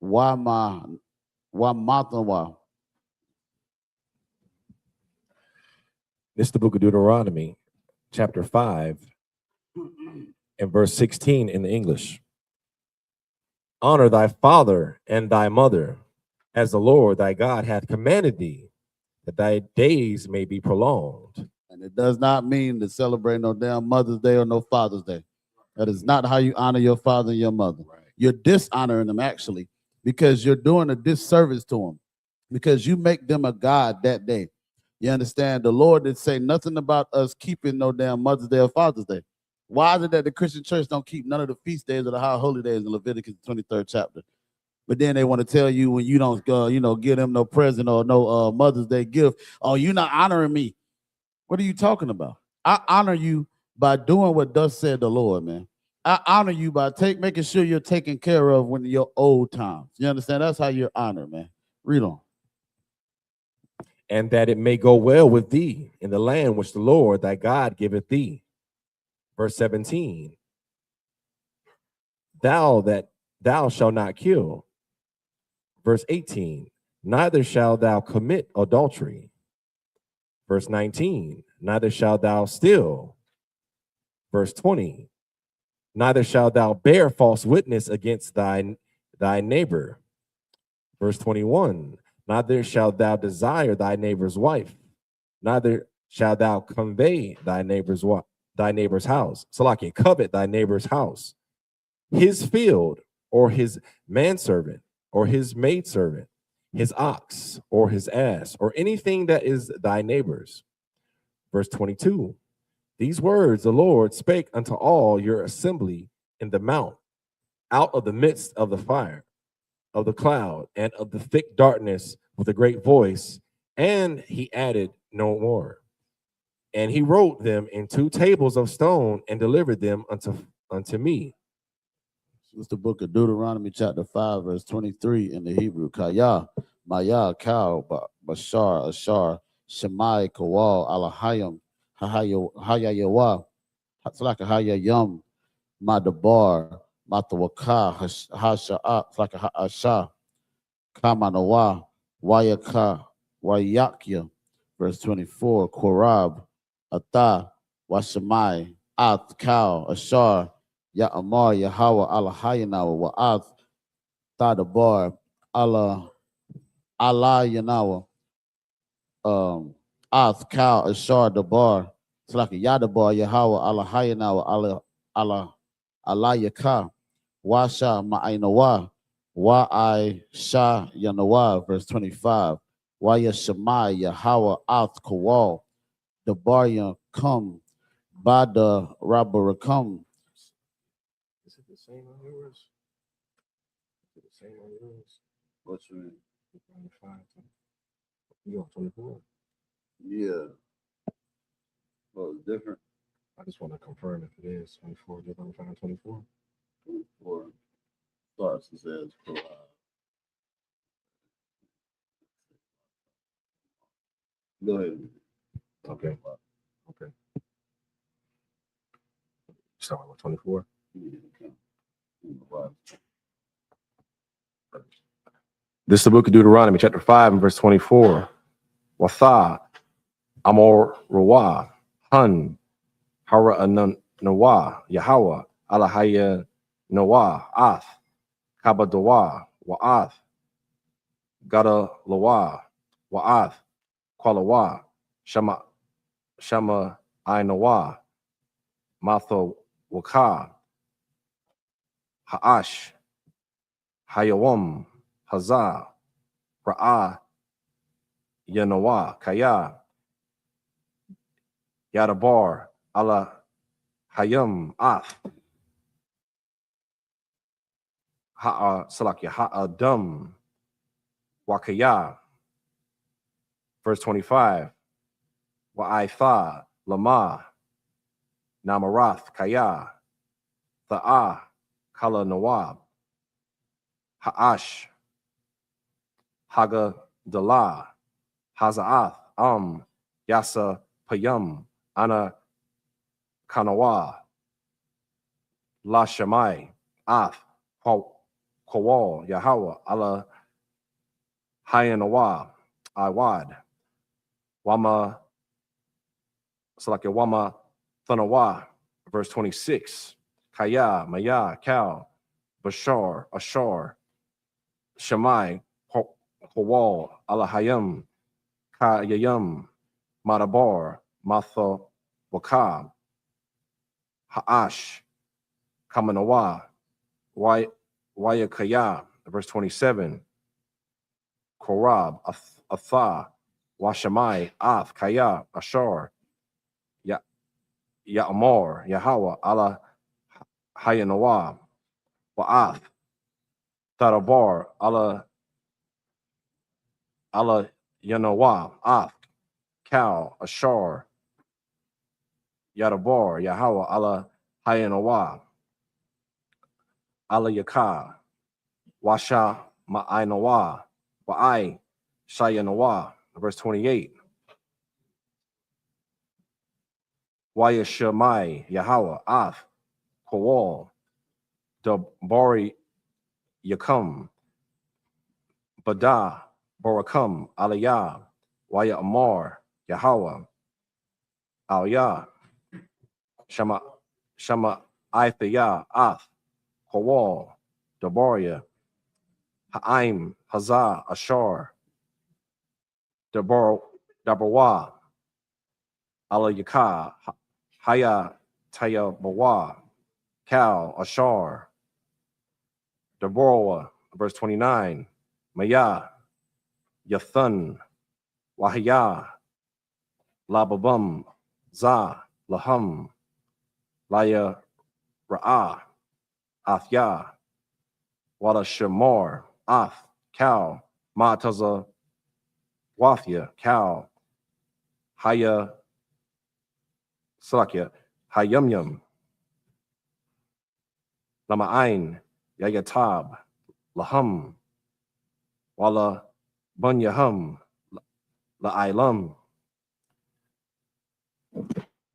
Wamathawa. This is the book of Deuteronomy, chapter 5, and verse 16 in the English. Honor thy father and thy mother, as the Lord thy God hath commanded thee, that thy days may be prolonged. And it does not mean to celebrate no damn Mother's Day or no Father's Day. That is not how you honor your father and your mother. Right. You're dishonoring them, actually, because you're doing a disservice to them, because you make them a God that day. You understand? The Lord didn't say nothing about us keeping no damn Mother's Day or Father's Day. Why is it that the Christian church don't keep none of the feast days or the high holy days in Leviticus 23rd chapter? But then they want to tell you when you don't, give them no present or no Mother's Day gift. Oh, you're not honoring me. What are you talking about? I honor you by doing what thus said the Lord, man. I honor you by making sure you're taken care of when your old times. You understand? That's how you're honored, man. Read on. And that it may go well with thee in the land which the Lord thy God giveth thee. Verse 17. Thou shalt not kill. Verse 18. Neither shalt thou commit adultery. Verse 19. Neither shalt thou steal. Verse 20. Neither shalt thou bear false witness against thy neighbor. Verse 21. Neither shalt thou desire thy neighbor's wife. Neither shalt thou convey thy neighbor's house. So like it, covet thy neighbor's house, his field, or his manservant, or his maidservant, his ox, or his ass, or anything that is thy neighbor's. Verse 22. These words the Lord spake unto all your assembly in the mount, out of the midst of the fire, of the cloud, and of the thick darkness with a great voice. And he added no more. And he wrote them in 2 tables of stone and delivered them unto me. It's the book of Deuteronomy, chapter 5, verse 23 in the Hebrew. Kaya, Maya, Kal, Bashar, Ashar, Shemai, Kawal, Alahayim, Hayayawa, Hatzlaka Hayayum, Madabar, Matawaka, Hasha'at, Tlaka Ha'asha, Kamanawa, Wayaka, Wayakya, verse 24, Korab, Ata, Washamai, Ath, Kal, Ashar, Ya'amar, Yahweh, Alahayanawa, Wa'ath, Thadabar, Allah Yanawa, Ath, Kal, Ashar, Dabar, it's like a Yadabar, Yahweh, Alahayanawa, Allah Yaka, Washa, Ma'ainawa, Wa'ai Sha Yanawa, verse 25, Waya Shemai, Yahweh, Ath, Kawal, Dabar, Come, Bada, Rabarakam. Is it the same on yours? Is it the same on yours? What's your name? You on 24? Yeah. Well, it's different. I just want to confirm if it is 24. Did I find 24? 24 starts and says, go ahead. Okay. Okay. Start with 24. This is the book of Deuteronomy, chapter 5, and verse 24. Watha, Amor Rawa, Hun, Hara Nawa, Yahweh, Alahaya Nawa, Ath, Kabadawa, Wa'ath, Gada Lawa, Wa'ath, Kwalawa, Shama Ainawa, Matha Waka, Ha'ash, Hayawam, Hazah, Ra'ah, Yanawa, Kaya, Yadabar, Allah, Hayam, Ath, Ha'adam, Wakaya. Verse 25, Wa'aitha, Lama, Namarath, Kaya, Tha'ah, Kala Nawab, Ha'ash, Haga Dala, Haza'ath, Yasa Payam, Ana Kanawa, La Shamai, Ath, Kawal, Yahweh, Allah, Hayanawa, Iwad, Wama, Wama, Thanawa, verse 26, Kaya, Maya, Kal, Bashar, Ashar, Shamai, Kawal, Alahayam, Kayayam, Madabar, Matha, Wakab, Ha'ash, Kamanawa, Wayakaya, verse 27, Korab, Atha, Washamai, Ath, Kaya, Ashar, Ya'amor, Yahweh, Allah, Hayanawa, Wa'ath, Tharabar, Allah Yanawa, Ath, Kal, Ashar, Yadabar, Yahweh, Allah Hayanawa, Allah Yaka, Washa Ma'ainawa, Wa'ai, Shayanawa, verse 28. Wayashamai, Yahweh, Ath, Kowal, Dabari Yakum, Bada, Borakam, Aliyah, Waya Amar, Yahweh, Aliyah, Shama Aithaya, Ath, Kowal, Dabaria, Ha'im, Hazah, Ashar, Dabarwa, Alayaka, Haya, Taya Bawa, Kal, Ashar, Dabarwa, verse 29, Maya, Yathun, Wahaya, Lababum, Za, Lahum, Laya, Ra'ah, Athya, Wala Shamor, Ath, Kal, Mataza, Wathya, Kal, Haya, Salakya, Hayumyum, Lama'ain, Yayatab, Lahum, Wala Bunyahum, La'ailam.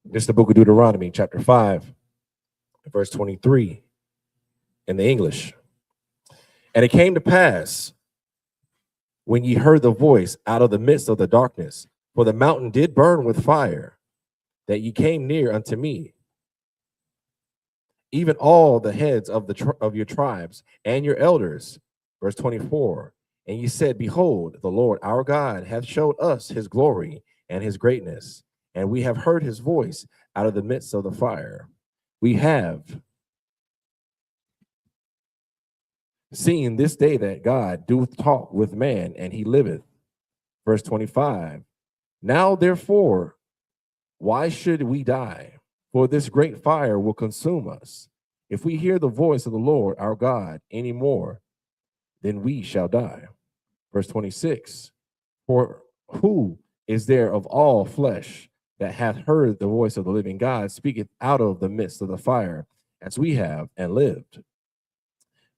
This is the book of Deuteronomy, chapter 5, verse 23, in the English. And it came to pass, when ye heard the voice out of the midst of the darkness, for the mountain did burn with fire, that ye came near unto me, even all the heads of your tribes and your elders. Verse 24, and ye said, behold, the Lord our God hath showed us his glory and his greatness, and we have heard his voice out of the midst of the fire. We have seen this day that God doeth talk with man, and he liveth. Verse 25, now therefore, why should we die? For this great fire will consume us. If we hear the voice of the Lord our God any more, then we shall die. Verse 26, for who is there of all flesh that hath heard the voice of the living God speaketh out of the midst of the fire, as we have, and lived?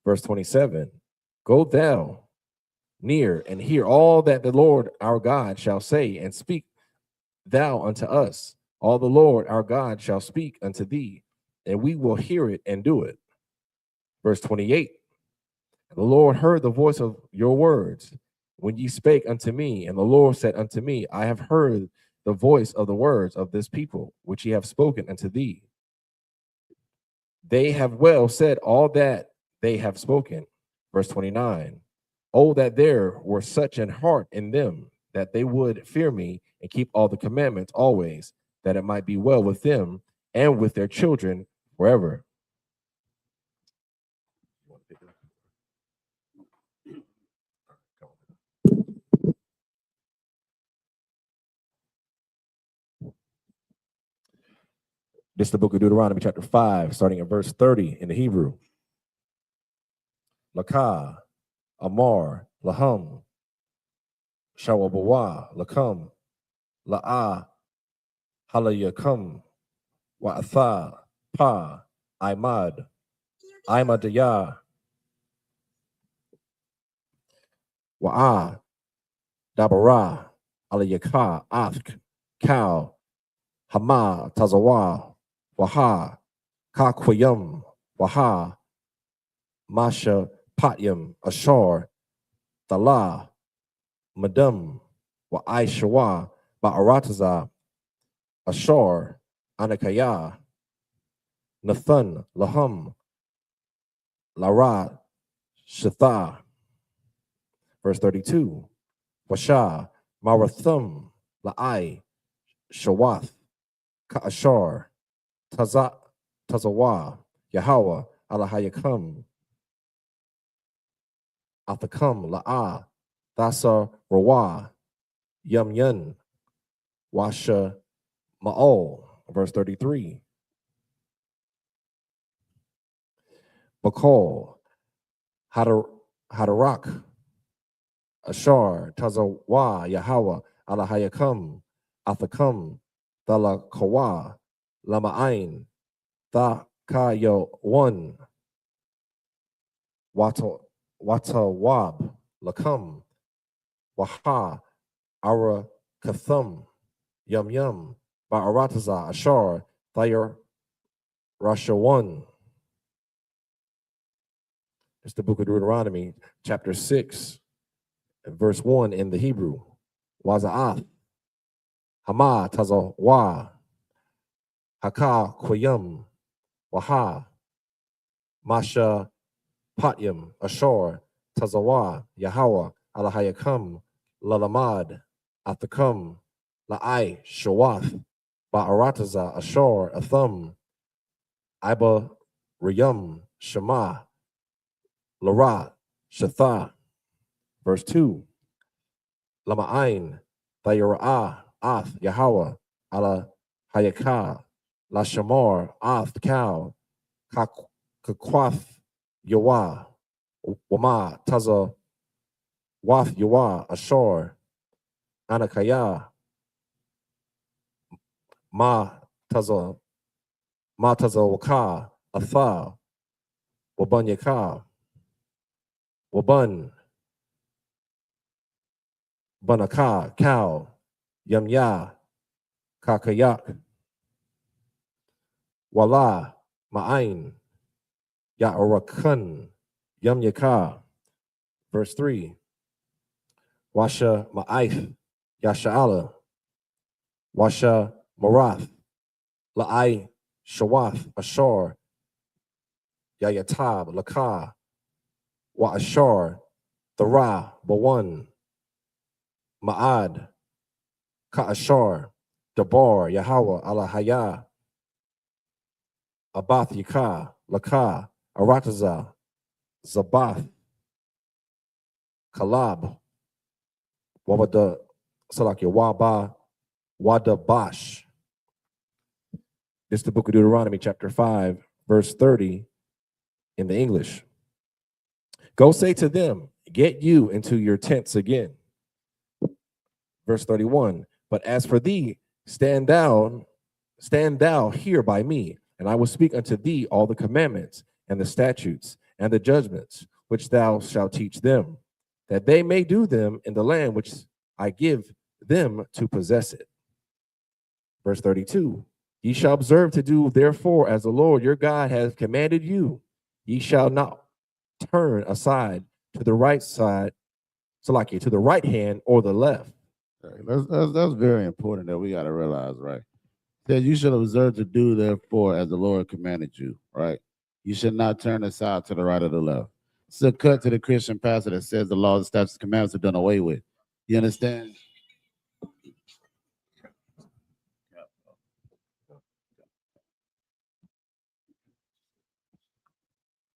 Verse 27, go thou near and hear all that the Lord our God shall say, and speak thou unto us. All the Lord our God shall speak unto thee, and we will hear it and do it. Verse 28, the Lord heard the voice of your words when ye spake unto me, and the Lord said unto me, I have heard the voice of the words of this people, which ye have spoken unto thee. They have well said all that they have spoken. Verse 29. Oh, that there were such an heart in them, that they would fear me and keep all the commandments always, that it might be well with them and with their children forever. This is the book of Deuteronomy, chapter 5, starting at verse 30 in the Hebrew. Lakah, Amar, Laham, Shawabawa, Lakam, La'ah, Halayakam, Wa'atha, Pa, Imad, Imadiyah, Wa'ah, Dabara, Alayakah, Athk, Cow, Hama, Tazawa, Waha, Kakwayam, Waha, Masha, Patyam, Ashar, Thala, Madam, Wa'ai-Shawa, Ba'arataza, Ashar, Anakaya, Nathan, Laham, Lara, Shatha. Verse 32. Washa, Marathum, La'ai, Shawath, Ka'ashar, Tazawa, Yahweh, Alahayakam, Athakam, La'ah, Thasa, Rawa, Yum Yun, Washa, Ma'ol. Verse 33. Bakol, Hadarak, Ashar, Tazawa, Yahweh, Alahayakam, Athakam, Thalakawa, Lama'ain, Thakayo 1, Watawab, Lakam, Waha, Ara Kathum, Yum Yum, Ba'arataza, Ashar, Thayer, Rasha 1. It's the book of Deuteronomy, chapter 6, and verse 1 in the Hebrew. Waza'ath, Hama Tazawa, Haka Kwayam, Waha, Masha Patyam, Ashar, Tazawa, Yahweh, Alahayakam, Lalamad, Athakam, La'ai, Shawath, Ba'arataza, Ashar, Atham, Iba, Riyam, Shema, Lara, Shatha. Verse 2. Lama'ain, Thayara'ah, Ath, Yahweh, Ala Hayakah, La Shamar, Ath, Cow, Kakwath, Yawah, Wama, Taza, Wath, Yawah, Ashar, Anakaya, Ma Taza Waka, Atha, Waban Yaka, Waban, Banaka, Cow, Yamya, Kakayak, Wala, Ma'ain, Ya'arakan, Yamyaka. Verse 3. Washa Ma'aith, Yasha'ala, Washa Marath, La'ai, Shawath, Ashar, Yayatab, Lakah, Wa'ashar, Thara, Bawan, Ma'ad, Ka'ashar, Dabar, Yahweh, Alahaya, Abath Yaka, Lakah, Arataza, Zabath, Kalab, Wabada, Salakia, Waba, Wadabash. This is the book of Deuteronomy, chapter 5, verse 30 in the English. Go say to them, get you into your tents again. Verse 31. But as for thee, stand thou here by me, and I will speak unto thee all the commandments and the statutes and the judgments which thou shalt teach them, that they may do them in the land which I give them to possess it. Verse 32. Ye shall observe to do therefore as the Lord your God has commanded you. Ye shall not turn aside to the right side, Salakia, to the right hand or the left. That's very important that we got to realize, right? That you should observe to do therefore as the Lord commanded you, right? You should not turn aside to the right or the left. It's a cut to the Christian pastor that says the laws, statutes, and commandments are done away with. You understand?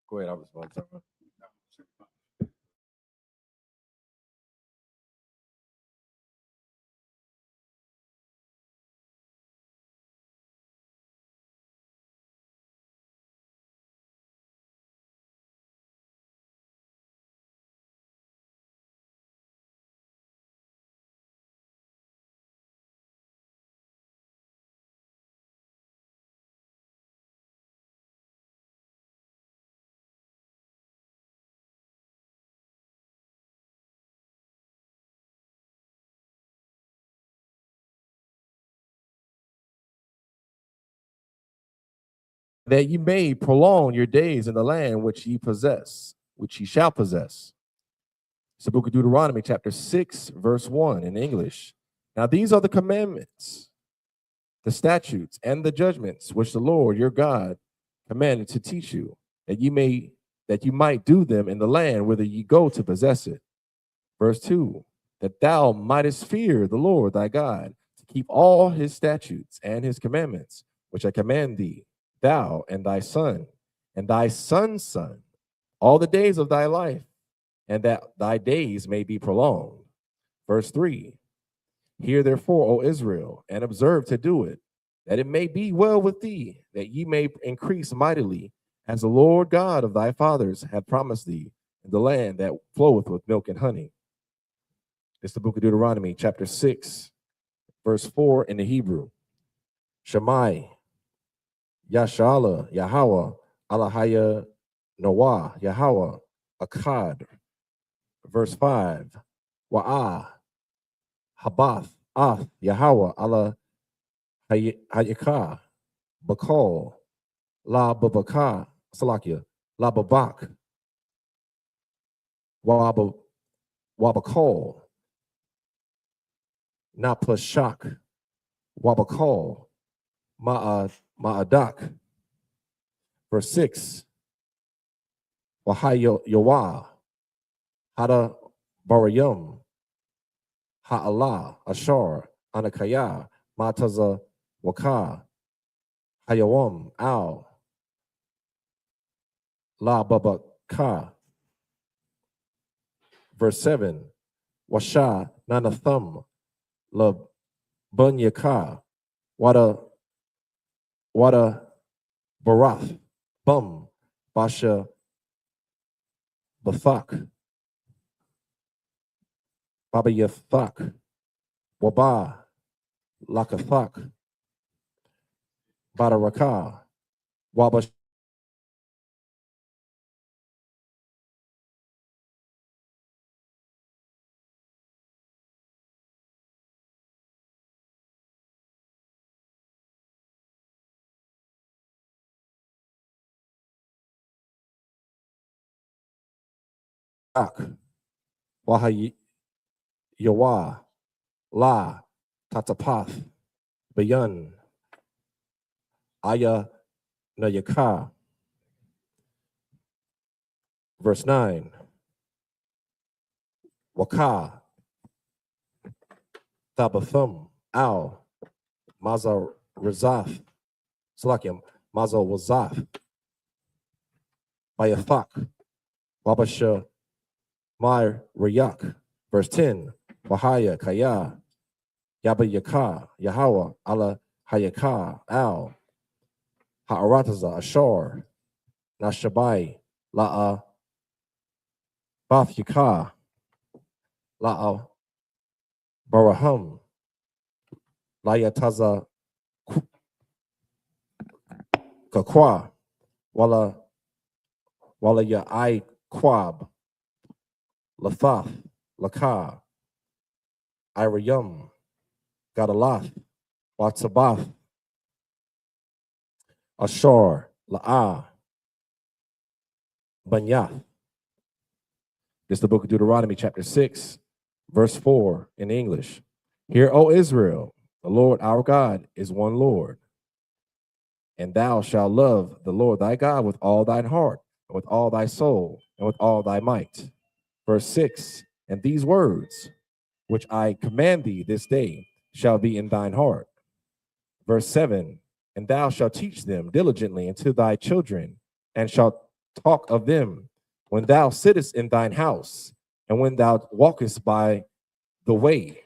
Go ahead, I'll respond. That ye may prolong your days in the land which ye possess, which ye shall possess. It's the book of Deuteronomy, chapter 6, verse 1 in English. Now these are the commandments, the statutes, and the judgments which the Lord your God commanded to teach you, that you might do them in the land whither ye go to possess it. Verse 2, that thou mightest fear the Lord thy God, to keep all his statutes and his commandments, which I command thee, thou and thy son, and thy son's son, all the days of thy life, and that thy days may be prolonged. Verse 3, hear therefore, O Israel, and observe to do it, that it may be well with thee, that ye may increase mightily, as the Lord God of thy fathers hath promised thee, in the land that floweth with milk and honey. It's the book of Deuteronomy, chapter 6, verse 4 in the Hebrew. Shammai, Yashala, Yahweh, Alahaya, Noah, Yahweh, Akkad. Verse 5, Wa'ah, Habath, Ath, Yahweh, Allah, Hayikah, Bakal, La Babaka, Salakia, La Babak, Wabakal, Napashak, Wabakal, Ma'adak. Verse 6, Wahayowah, Hada Barayum, Ha'Allah, Ashar, Anakaya, Mataza, Waka, Hayawam, Al, La Babaka. Verse 7, Washa, Nanathum, La Bunyaka, Wada Barath, Bum, Basha, Bathak, Baba Yathak, Waba, Lakathak, Badaraka, Waba Waha Yawa, La, Tatapath, Bayan, Aya Nayaka. Verse 9, Waka, Tabathum, Al, Maza Razath, Salakim, Maza Wazath, Bayathak, Wabasha, Mai Rayak. Verse 10, Wahaya Kaya, Yaba Yaka, Yahweh, Allah Hayaka, Al, Ha'arataza, Ashar, Nashabai, La'a, Bath Yaka, La'a, Barahum, Layataza, Kakwa, Wala Ya'ai Kwab, Lathath, Laka, Irayum, Gadalath, Watsabath, Ashar, La'ah, Banyath. This is the book of Deuteronomy, chapter 6, verse 4 in English. Hear, O Israel, the Lord our God is one Lord. And thou shalt love the Lord thy God with all thine heart, and with all thy soul, and with all thy might. Verse 6, and these words, which I command thee this day, shall be in thine heart. Verse 7, and thou shalt teach them diligently unto thy children, and shalt talk of them when thou sittest in thine house, and when thou walkest by the way,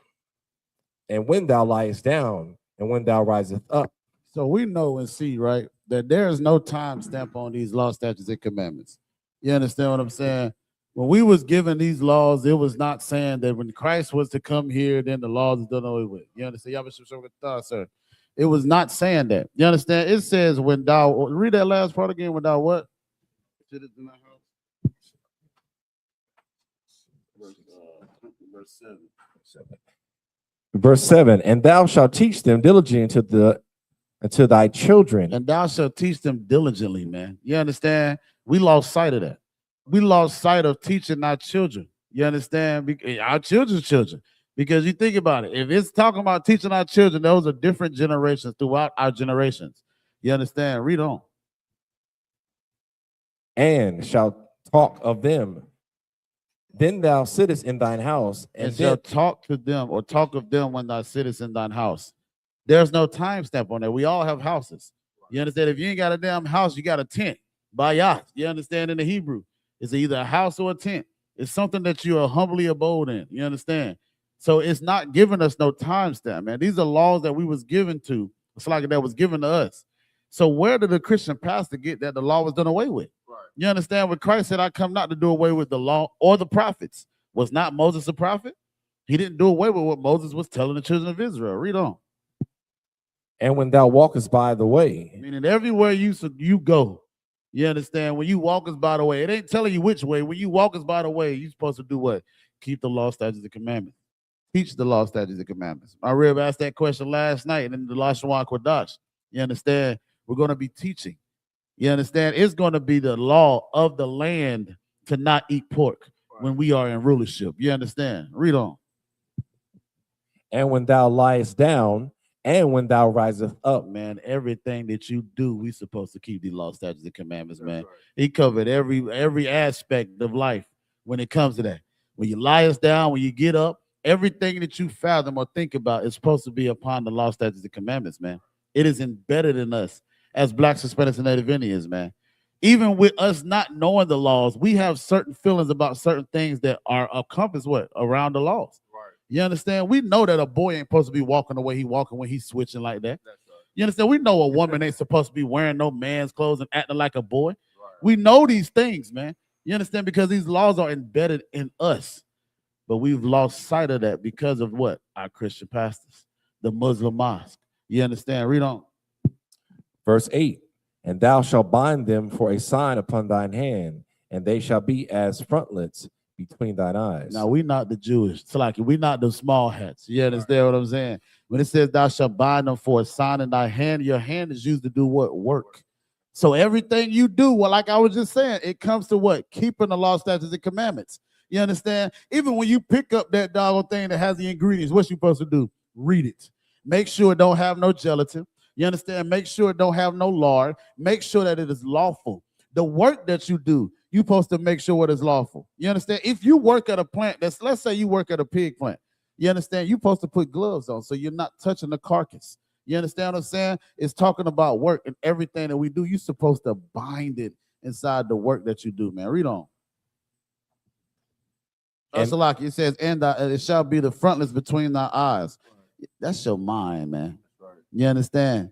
and when thou liest down, and when thou risest up. So we know and see, right, that there is no time stamp on these law, statutes, and commandments. You understand what I'm saying? When we was given these laws, it was not saying that when Christ was to come here, then the laws is done away with. You understand? Sir. It was not saying that. You understand? It says when thou, read that last part again, when thou what? Verse 7. Verse 7, and thou shalt teach them diligently unto thy children. And thou shalt teach them diligently, man. You understand? We lost sight of that. We lost sight of teaching our children. You understand? Our children's children. Because you think about it, if it's talking about teaching our children, those are different generations throughout our generations. You understand? Read on. And shalt talk of them. Then thou sittest in thine house, and shalt talk to them or talk of them when thou sittest in thine house. There's no time stamp on that. We all have houses. You understand? If you ain't got a damn house, you got a tent. Bayat. You understand? In the Hebrew, it's either a house or a tent. It's something that you are humbly abode in. You understand? So it's not giving us no time stamp, man. These are laws that we was given to. It's like that was given to us. So where did the Christian pastor get that the law was done away with? Right. You understand? When Christ said, I come not to do away with the law or the prophets. Was not Moses a prophet? He didn't do away with what Moses was telling the children of Israel. Read on. And when thou walkest by the way. Meaning everywhere you go. You understand? When you walkest by the way, it ain't telling you which way. When you walkest by the way, you're supposed to do what? Keep the law, statutes, and commandments. Teach the law, statutes, and commandments. My rib asked that question last night in the Lashwan Kodash. You understand? We're going to be teaching. You understand? It's going to be the law of the land to not eat pork when we are in rulership. You understand? Read on. And when thou liest down, and when thou risest up. Man, everything that you do, we supposed to keep the law, statutes, and commandments, man. Right. He covered every aspect of life when it comes to that. When you lie us down, when you get up, everything that you fathom or think about is supposed to be upon the law, statutes, and commandments, man. It is embedded in us as Blacks, Hispanics, and Native Indians, man. Even with us not knowing the laws, we have certain feelings about certain things that are encompassed around the laws. Right. You understand? We know that a boy ain't supposed to be walking the way he walking when he's switching like that. That's right. You understand? We know a woman ain't supposed to be wearing no man's clothes and acting like a boy. Right. We know these things, man. You understand? Because these laws are embedded in us. But we've lost sight of that because of what? Our Christian pastors, the Muslim mosque. You understand? Read on. Verse 8, and thou shalt bind them for a sign upon thine hand, and they shall be as frontlets between thine eyes. Now, we not the Jewish. It's like we not the small hats. You understand what I'm saying? When it says thou shalt bind them for a sign in thy hand, your hand is used to do what? Work. So everything you do, well, like I was just saying, it comes to what? Keeping the law, statutes, and commandments. You understand? Even when you pick up that doggone thing that has the ingredients, what you supposed to do? Read it. Make sure it don't have no gelatin. You understand? Make sure it don't have no lard. Make sure that it is lawful. The work that you do, you're supposed to make sure it is lawful. You understand? If you work at a plant, let's say you work at a pig plant. You understand? You're supposed to put gloves on so you're not touching the carcass. You understand what I'm saying? It's talking about work and everything that we do. You're supposed to bind it inside the work that you do, man. Read on. Like it says, and it shall be the frontlets between thy eyes. That's your mind, man. You understand?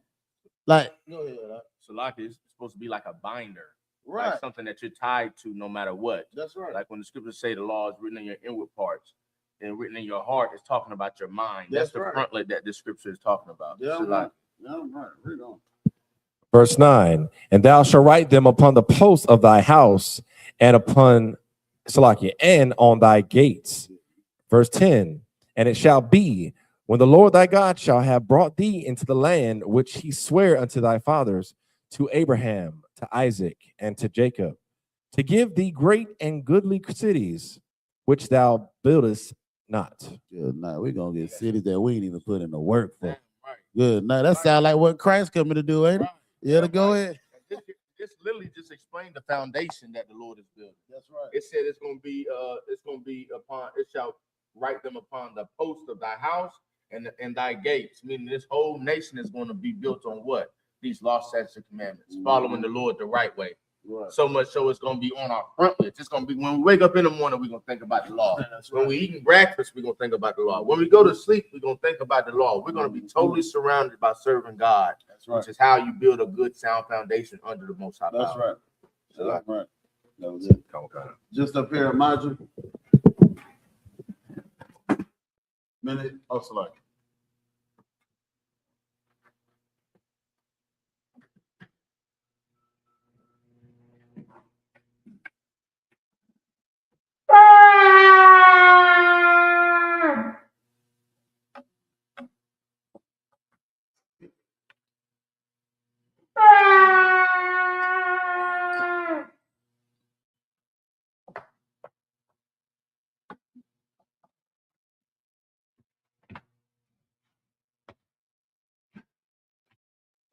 Like, Salaki is supposed to be like a binder, right? Like something that you're tied to no matter what. That's right. Like when the scriptures say the law is written in your inward parts and written in your heart, it's talking about your mind. That's the frontlet that this scripture is talking about. Yeah, right. Yeah, right. Read on. Verse 9, and thou shalt write them upon the posts of thy house and upon Salakia and on thy gates. Verse 10, and it shall be when the Lord thy God shall have brought thee into the land which he sware unto thy fathers, to Abraham, to Isaac, and to Jacob, to give thee great and goodly cities, which thou buildest not. Good night. We're going to get cities that we ain't even put in the work for. Good night. That sounds like what Christ coming to do, ain't it? Yeah, to go ahead. This literally just explained the foundation that the Lord is building. That's right. It said it's gonna be upon it shall write them upon the post of thy house and thy gates. Meaning this whole nation is going to be built on what? These law, statutes, and commandments, following the Lord the right way. Right. So much so it's gonna be on our frontlets. It's gonna be when we wake up in the morning, we're gonna think about the law. When we eating breakfast, we're gonna think about the law. When we go to sleep, we're gonna think about the law. We're gonna be totally surrounded by serving God. That's right. Which is how you build a good sound foundation under the Most High. That's power. right. That's right. That was it. Just up here, imagine. Minute. Oh, select.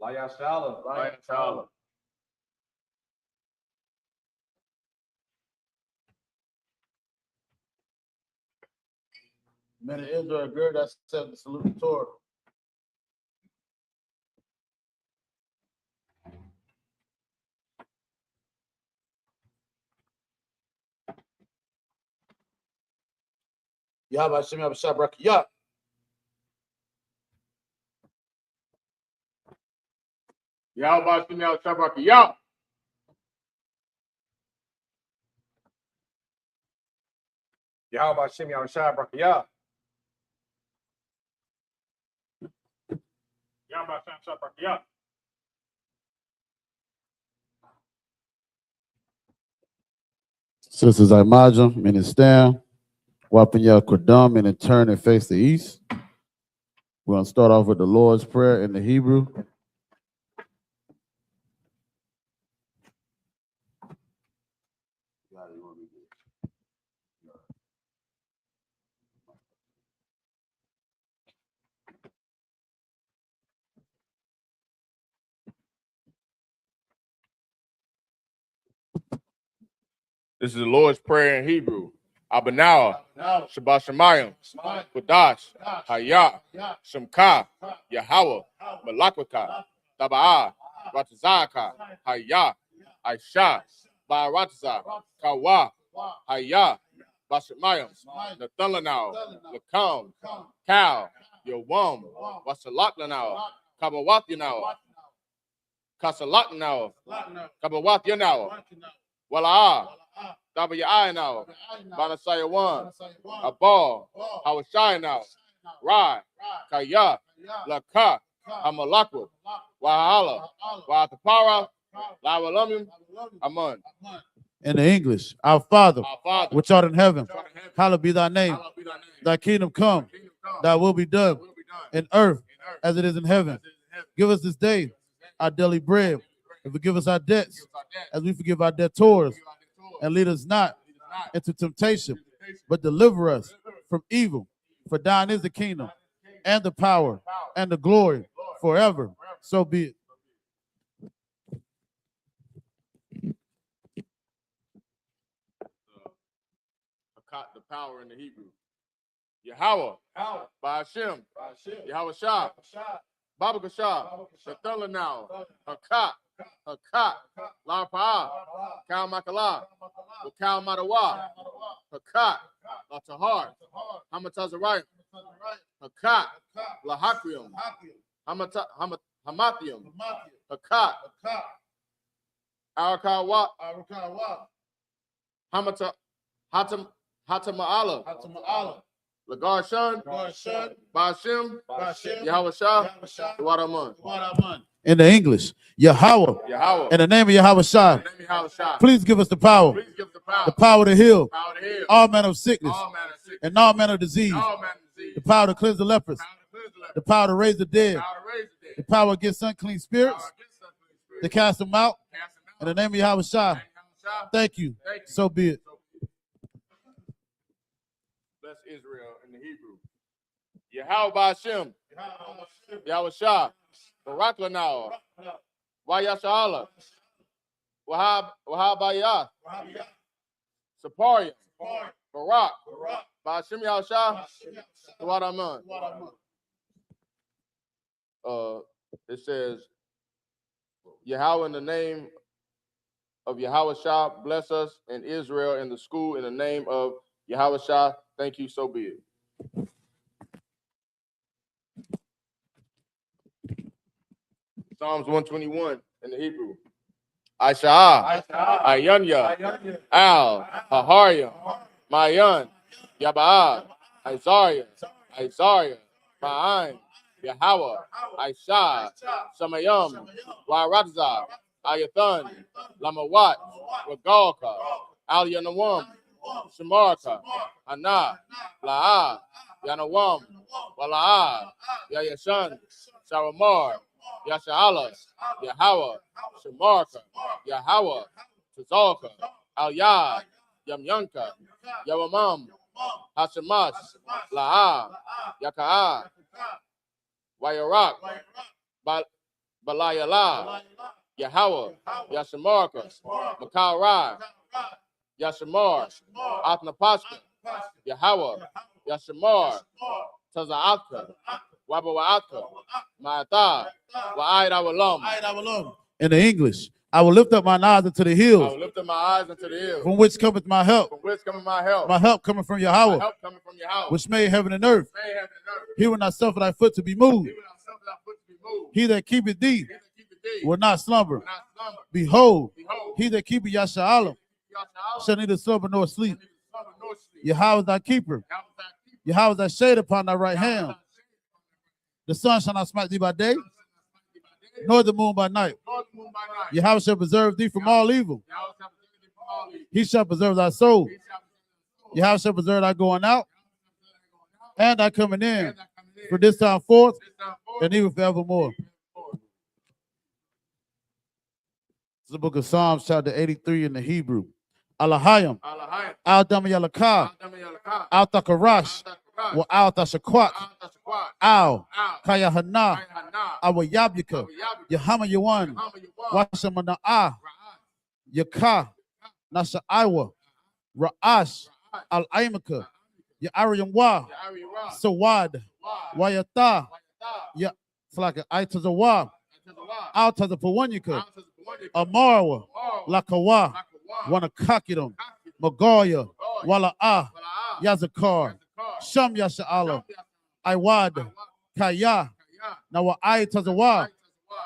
YAHANNA. Minute Israel, girl, that's the salute the Torah. Yahweh Hashem Yahweh Shabrak Yah. Yahweh Hashem Yahweh Shabrak Yah. Yahweh Hashem Yahweh Shabrak Yah. Yahweh Hashem Shabrak Yah. Sisters Imagine, meaning stand. Wapanya Kodam, meaning turn and face the east. We're going to start off with the Lord's Prayer in the Hebrew. This is the Lord's Prayer in Hebrew. Abanawa, Shabbat Shemayim, Kudash, Hayah, Shemka, Yahweh, Malakwaka, Taba'ah, Ratazaka, Hayah, Aisha, Ba'aratza, Kawa, Hayah, Bashemayim, Nathalanao, Lakam, Kal, Yawam, Wasalaklanao, Kabawatyanao, Kasalaknao, Kabawatyanao, Wala'ah, W.I. now, Banasaya 1, Abal, Hawashai now, Rai, Kaya, Laka, Hamalakwa, Wahala, Watapara, Lawalamim, Amun. In the English, our Father, which art in heaven, hallowed be thy name. Thy kingdom come, thy will be done, in earth as it is in heaven. Give us this day our daily bread, and forgive us our debts, as we forgive our debtors. And lead us not into temptation, but deliver us from evil. For thine is the kingdom, and the power, and the glory, forever. So be it. The power in the Hebrew. Yahweh, Ba'ashem, Yahweh Shah, Baba Kashah, Shathala now, Hakat, Larpa'ah, Kal Makala, Kal Madawa, Hakat, Latahar, Hamatazarayim, Hakat, Lahakrium, Hamathium, Hakat, Arakawat, Hatama'ala, Lagarshan, Ba'ashem, Yahweh Shah, Wadaman. In the English, Yahweh, in the name of Yahweh Shah, please give us the power to heal all manner of sickness and all manner of disease, the power to cleanse the lepers, the power to raise the dead, the power against unclean spirits, to cast them out. In the name of Yahweh Shah, thank you. So be it. Bless Israel in the Hebrew. Yahweh Ba'ashem, Yahweh Shah, Barak Lanao, Wayashala, Wahabayah, Saparium, Barak, Ba'ashim Yahushua, Tawadaman. It says, Yahweh, in the name of Yahushua, bless us in Israel in the school in the name of Yahushua. Thank you, so be it. Psalms 121 in the Hebrew. I.S.U.P.K, I.S.U.P.K, Al, Haharyam, Mayan, Yaba'ah, Isaiah, Ma'ain, Yahweh, Aisha, Shamayam, Waradza, Ayathan, Lamawat, Regalka, Al Yanawam, Shamarka, Ana, La'ah, Yanawam, Wala'ah, Yayashan, Sharamar, Yasha'ala, Yahweh, Shamarka, Yahweh, Tazalka, Al Yad, Yamyanka, Yawamam, Hashemash, La'ah, Yaka'ah, Wayarak, Balayala, Yahweh, Yashamarka, Makara, Yashamar, Atnapashka, Yahweh, Yashamar, Taza'aka, Wabawa'aka, Ma'ata, Wa'aid Awalam. In the English, I will lift up my eyes unto the I hills, will lift up my eyes unto the hills. from which cometh my help. From whence cometh my help? My help coming from My Yahweh, help coming from Yahweh. which made heaven and earth. May heaven and earth. He will not suffer thy foot to be moved. He will not suffer thy foot to be moved. He that keepeth thee He that keepeth thee will not slumber. will not slumber. Behold, Behold, he that keepeth Yasharim Yahweh shall neither slumber nor sleep. neither slumber nor sleep. Yahweh is thy keeper. Yahweh thy keeper. Yahweh is thy shade upon thy right Yahweh hand. thy shade. The sun shall not smite thee by day, nor the moon by night. Lord, the moon by night. Yahweh shall preserve thee from all evil. Yahweh shall preserve thee from all evil. He shall preserve thy soul. He shall preserve thy soul. Yahweh shall preserve thy going out and thy coming in, And thy coming in. for this time forth This time forth, and even forevermore. It's the book of Psalms, chapter 83 in the Hebrew. Alahayim, Alahayim, Al-Dama Yalakah, Al-Dama-Yalakah, Al-Takarash, Al-Taqarah, wa Al-Tashakwat, Al-Tashaqat, Al, Al, Kayahanna, Ayahana, Awayabika, Awayabika, Yahama Yawan, Yahama-Yawan, Washamana'ah, Ra'ah, Yakah, Nasha Iwa, Ra'ash, Ra'ah, Al-Aimaka, Ya'ariyam Wa, Ya'ariyah, Sawad, Wad, Wayata, Wayatah, Ya, it's like an Aitazawa, Atazawah, Al-Tazapawanyaka, Al-Tazawanyaka, Amarwa, Amar, Lakawa, Lakawa, Wanakakidum, Kakidum, Magoya, Magoya, Wala'ah, Wala'ah, Yazakar, Yazakar, Sham Yasha'ala, Sham Yasa'ala, Iwad, Iwad, Kaya, Kaya, Nawa Aitazawa, Aitazawah,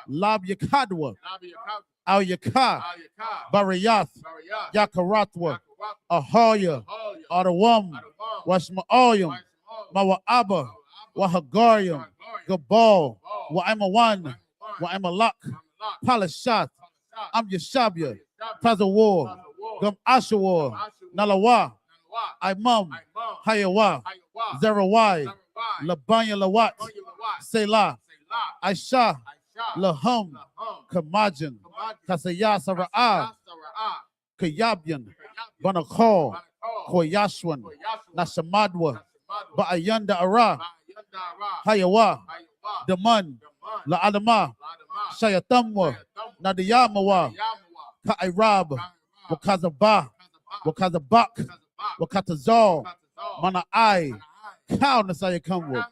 Lab Yakadwa, Nabiyakab, Al Yakah, Al-Yakab, Barayath, Bariyah, Yakaratwa, Yakarat, Ahaya, Ahaliah, Adawam, Adawam, Washma'ayim, Waishmael, Mawa'aba, Mawa'aba, Wahagarium, Wahagarium, Gabal, Gabal, Wa'imawan, Wa'amawan, Wa'imalak, Wa'amalak, Palashat, Palashat, Am Yashabya, Al-Yashabya, Tazawar, Tazawar, Gam Ashawar, Ashur, Nalawa, Nanawa, Imam, Imam, Hayawa, Hayawa, Zerawai, Zarawai, Labanya Lawat, Banyalawat, Selah, Selah, Aisha, Aisha, Lahum, Lahum, Kamajan, Kamajan, Kasaya Sara'ah, Kasara'ah, Kayabyan, Kayabyan, Banakal, Banakal, Koyashwan, Koyashwan, Nashamadwa, Nasamadwa, Ba'ayanda Ara, Ba'yandara, Hayawa, Hayawa, Daman, Daman, La'adama, Ladama, Shayatamwa, Shayatama, Nadiyamawa, Yamawa, Ka'irab, Kairab, Wakazabah, Kazabah, Wakazabak, Kazabah, Wakatazal, Katazal, Mana'ai, Manahai, Cow Nasaya Kamwa, Kamsa,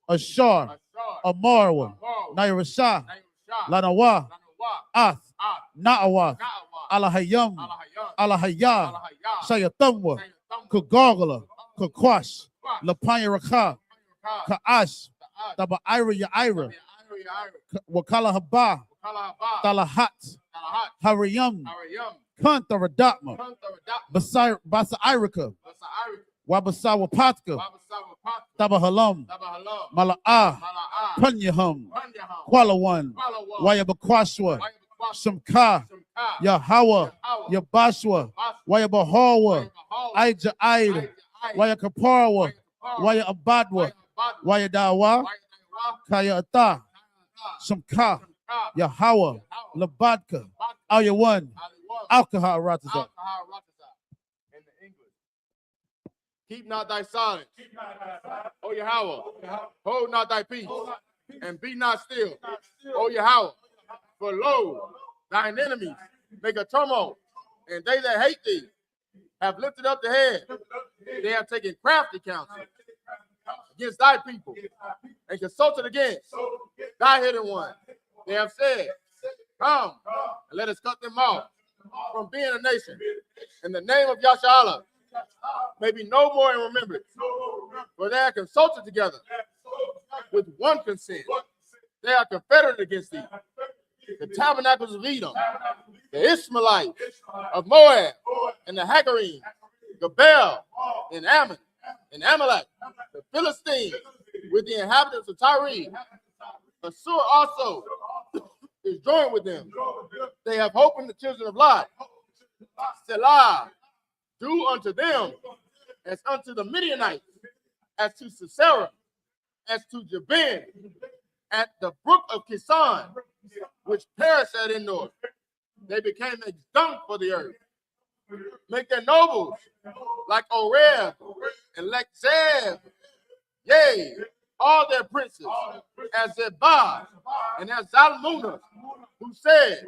Ashar, Ashar, Amarwa, Amar, Nairasha, Nairashah, Lanawa, Lanawa, Ath, Ah, Na'awath, Na'awa, Alahayam, Alahayam, Alahaya, Alahayah, Shayatamwa, Shayatama, Kagogala, Kakwash, Kakwash, Lapanya Raka, Pakah, Ka'ash, Ta'ad, Taba Ira Yaira, Tabi, Ira, Wakala Haba, Kalahaba, Talahat, Talahat, Hariyam, Ariyam, Kantaradatma, Kantaradat, Basa Irika, Basa'irik, Wabasawa Patka, Wabasawa Pat, Tabahalam, Tabahalam, Mala'ah, Mala'ah, Punyahum, Panyaham, Qualawan, Palawan, Wayabakwashwa, Wayabakwasha, Shamka, Shamka, Yahawa, Yahweh, Yabashwa, Basra, Wayabahawa, Wayabahawa, Aija Aid, Aija, Wayakaparwa, Wayakapara, Wayabadwa, Wayabadwa, Wayadawa, Wayadawa, Kaya Ata, Kayata, Shamka, Shamka, Yahawa, Labadka, Ayawan, Aliwan, Alkaha Ratazak. Alkahar Ratazah. In the English. Keep not thy silence, O Yahweh. Hold not thy peace, and be not still, O Yahweh. For lo, thine enemies make a turmoil, and they that hate thee have lifted up the head. They have taken crafty counsel against thy people and consulted against thy hidden one. They have said, come, and let us cut them off from being a nation. In the name of YAHANNA, may be no more in remembrance. For they are consulted together with one consent. They are confederate against thee. The tabernacles of Edom, the Ishmaelites of Moab, and the Hagarenes, Gebel, and Ammon, and Amalek, the Philistines, with the inhabitants of Tyre. Assur also is joined with them. They have hope in the children of Lot. Selah, do unto them as unto the Midianites, as to Sisera, as to Jabin, at the brook of Kison, which perished at Endor. They became a dung for the earth. Make their nobles like Oreb and like Zeb, yea, all their princes, as Zebah and as Zalmunna, who said,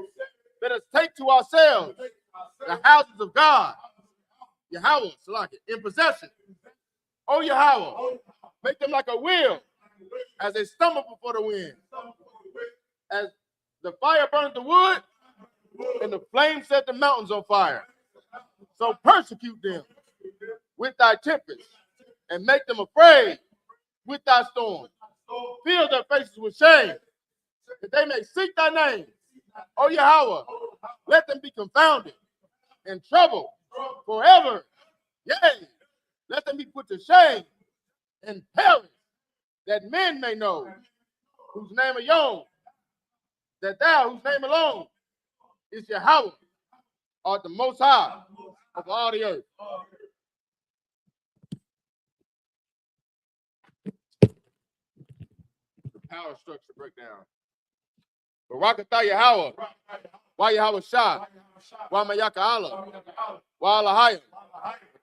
let us take to ourselves the houses of God, Yahweh, in possession. O Yahweh, make them like a wheel as they stumble before the wind. As the fire burns the wood and the flame set the mountains on fire. So persecute them with thy tempest and make them afraid with thy storm. Fill their faces with shame, that they may seek thy name. O Yahweh, let them be confounded and troubled forever. Yea, let them be put to shame and perish, that men may know whose name alone, that thou, whose name alone is Yahweh, art the most high of all the earth. The power structure breakdown. Barakatah Yahweh, Yahweh Shah, Mayaka Allah, Lahayim,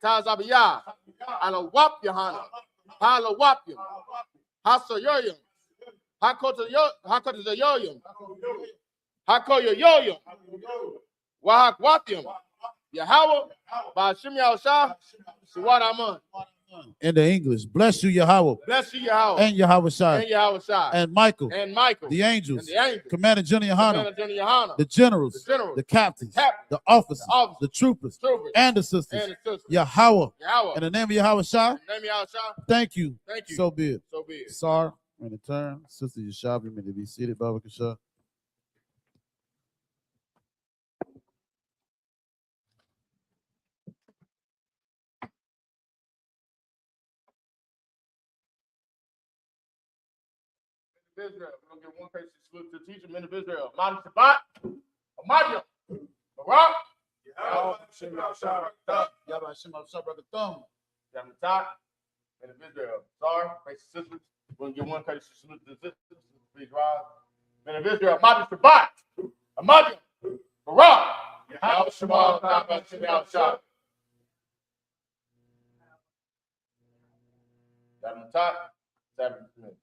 Tazabiyah, I.S.U.P.K, YAHANNA, Halawapyim, Hasoyoyim, Hakotayoyim, Hakoyoyoyim, Wahakwapyim, Yahweh, Ba'ashim Yahushua, Suwad Aman. In the English, bless you, Yahweh. Bless you, Yahweh. And Yahweh Shai. And Yahweh Shai. And Michael. And Michael. The angels. And the angels. Commander General YAHANNA. The generals. The captains. The officers. The troopers. And the sisters. Yahweh. In the name of Yahweh Shai. Thank you. Thank you. So be it. So be it. Sar, in turn, Sister Yashabi, may they be seated, Baba Kasha. Israel. We're going to give one case salute to the teacher, men of Israel. Ma'am Sabbath, Amadia, Barak, Yamatat, men of Israel. Sorry, face sisters. We're going to give one case salute to the sisters. Please rise. Men of Israel, Ma'am Sabbath, Amadia, Barak, Yamatat, Yamatat, 7 minutes.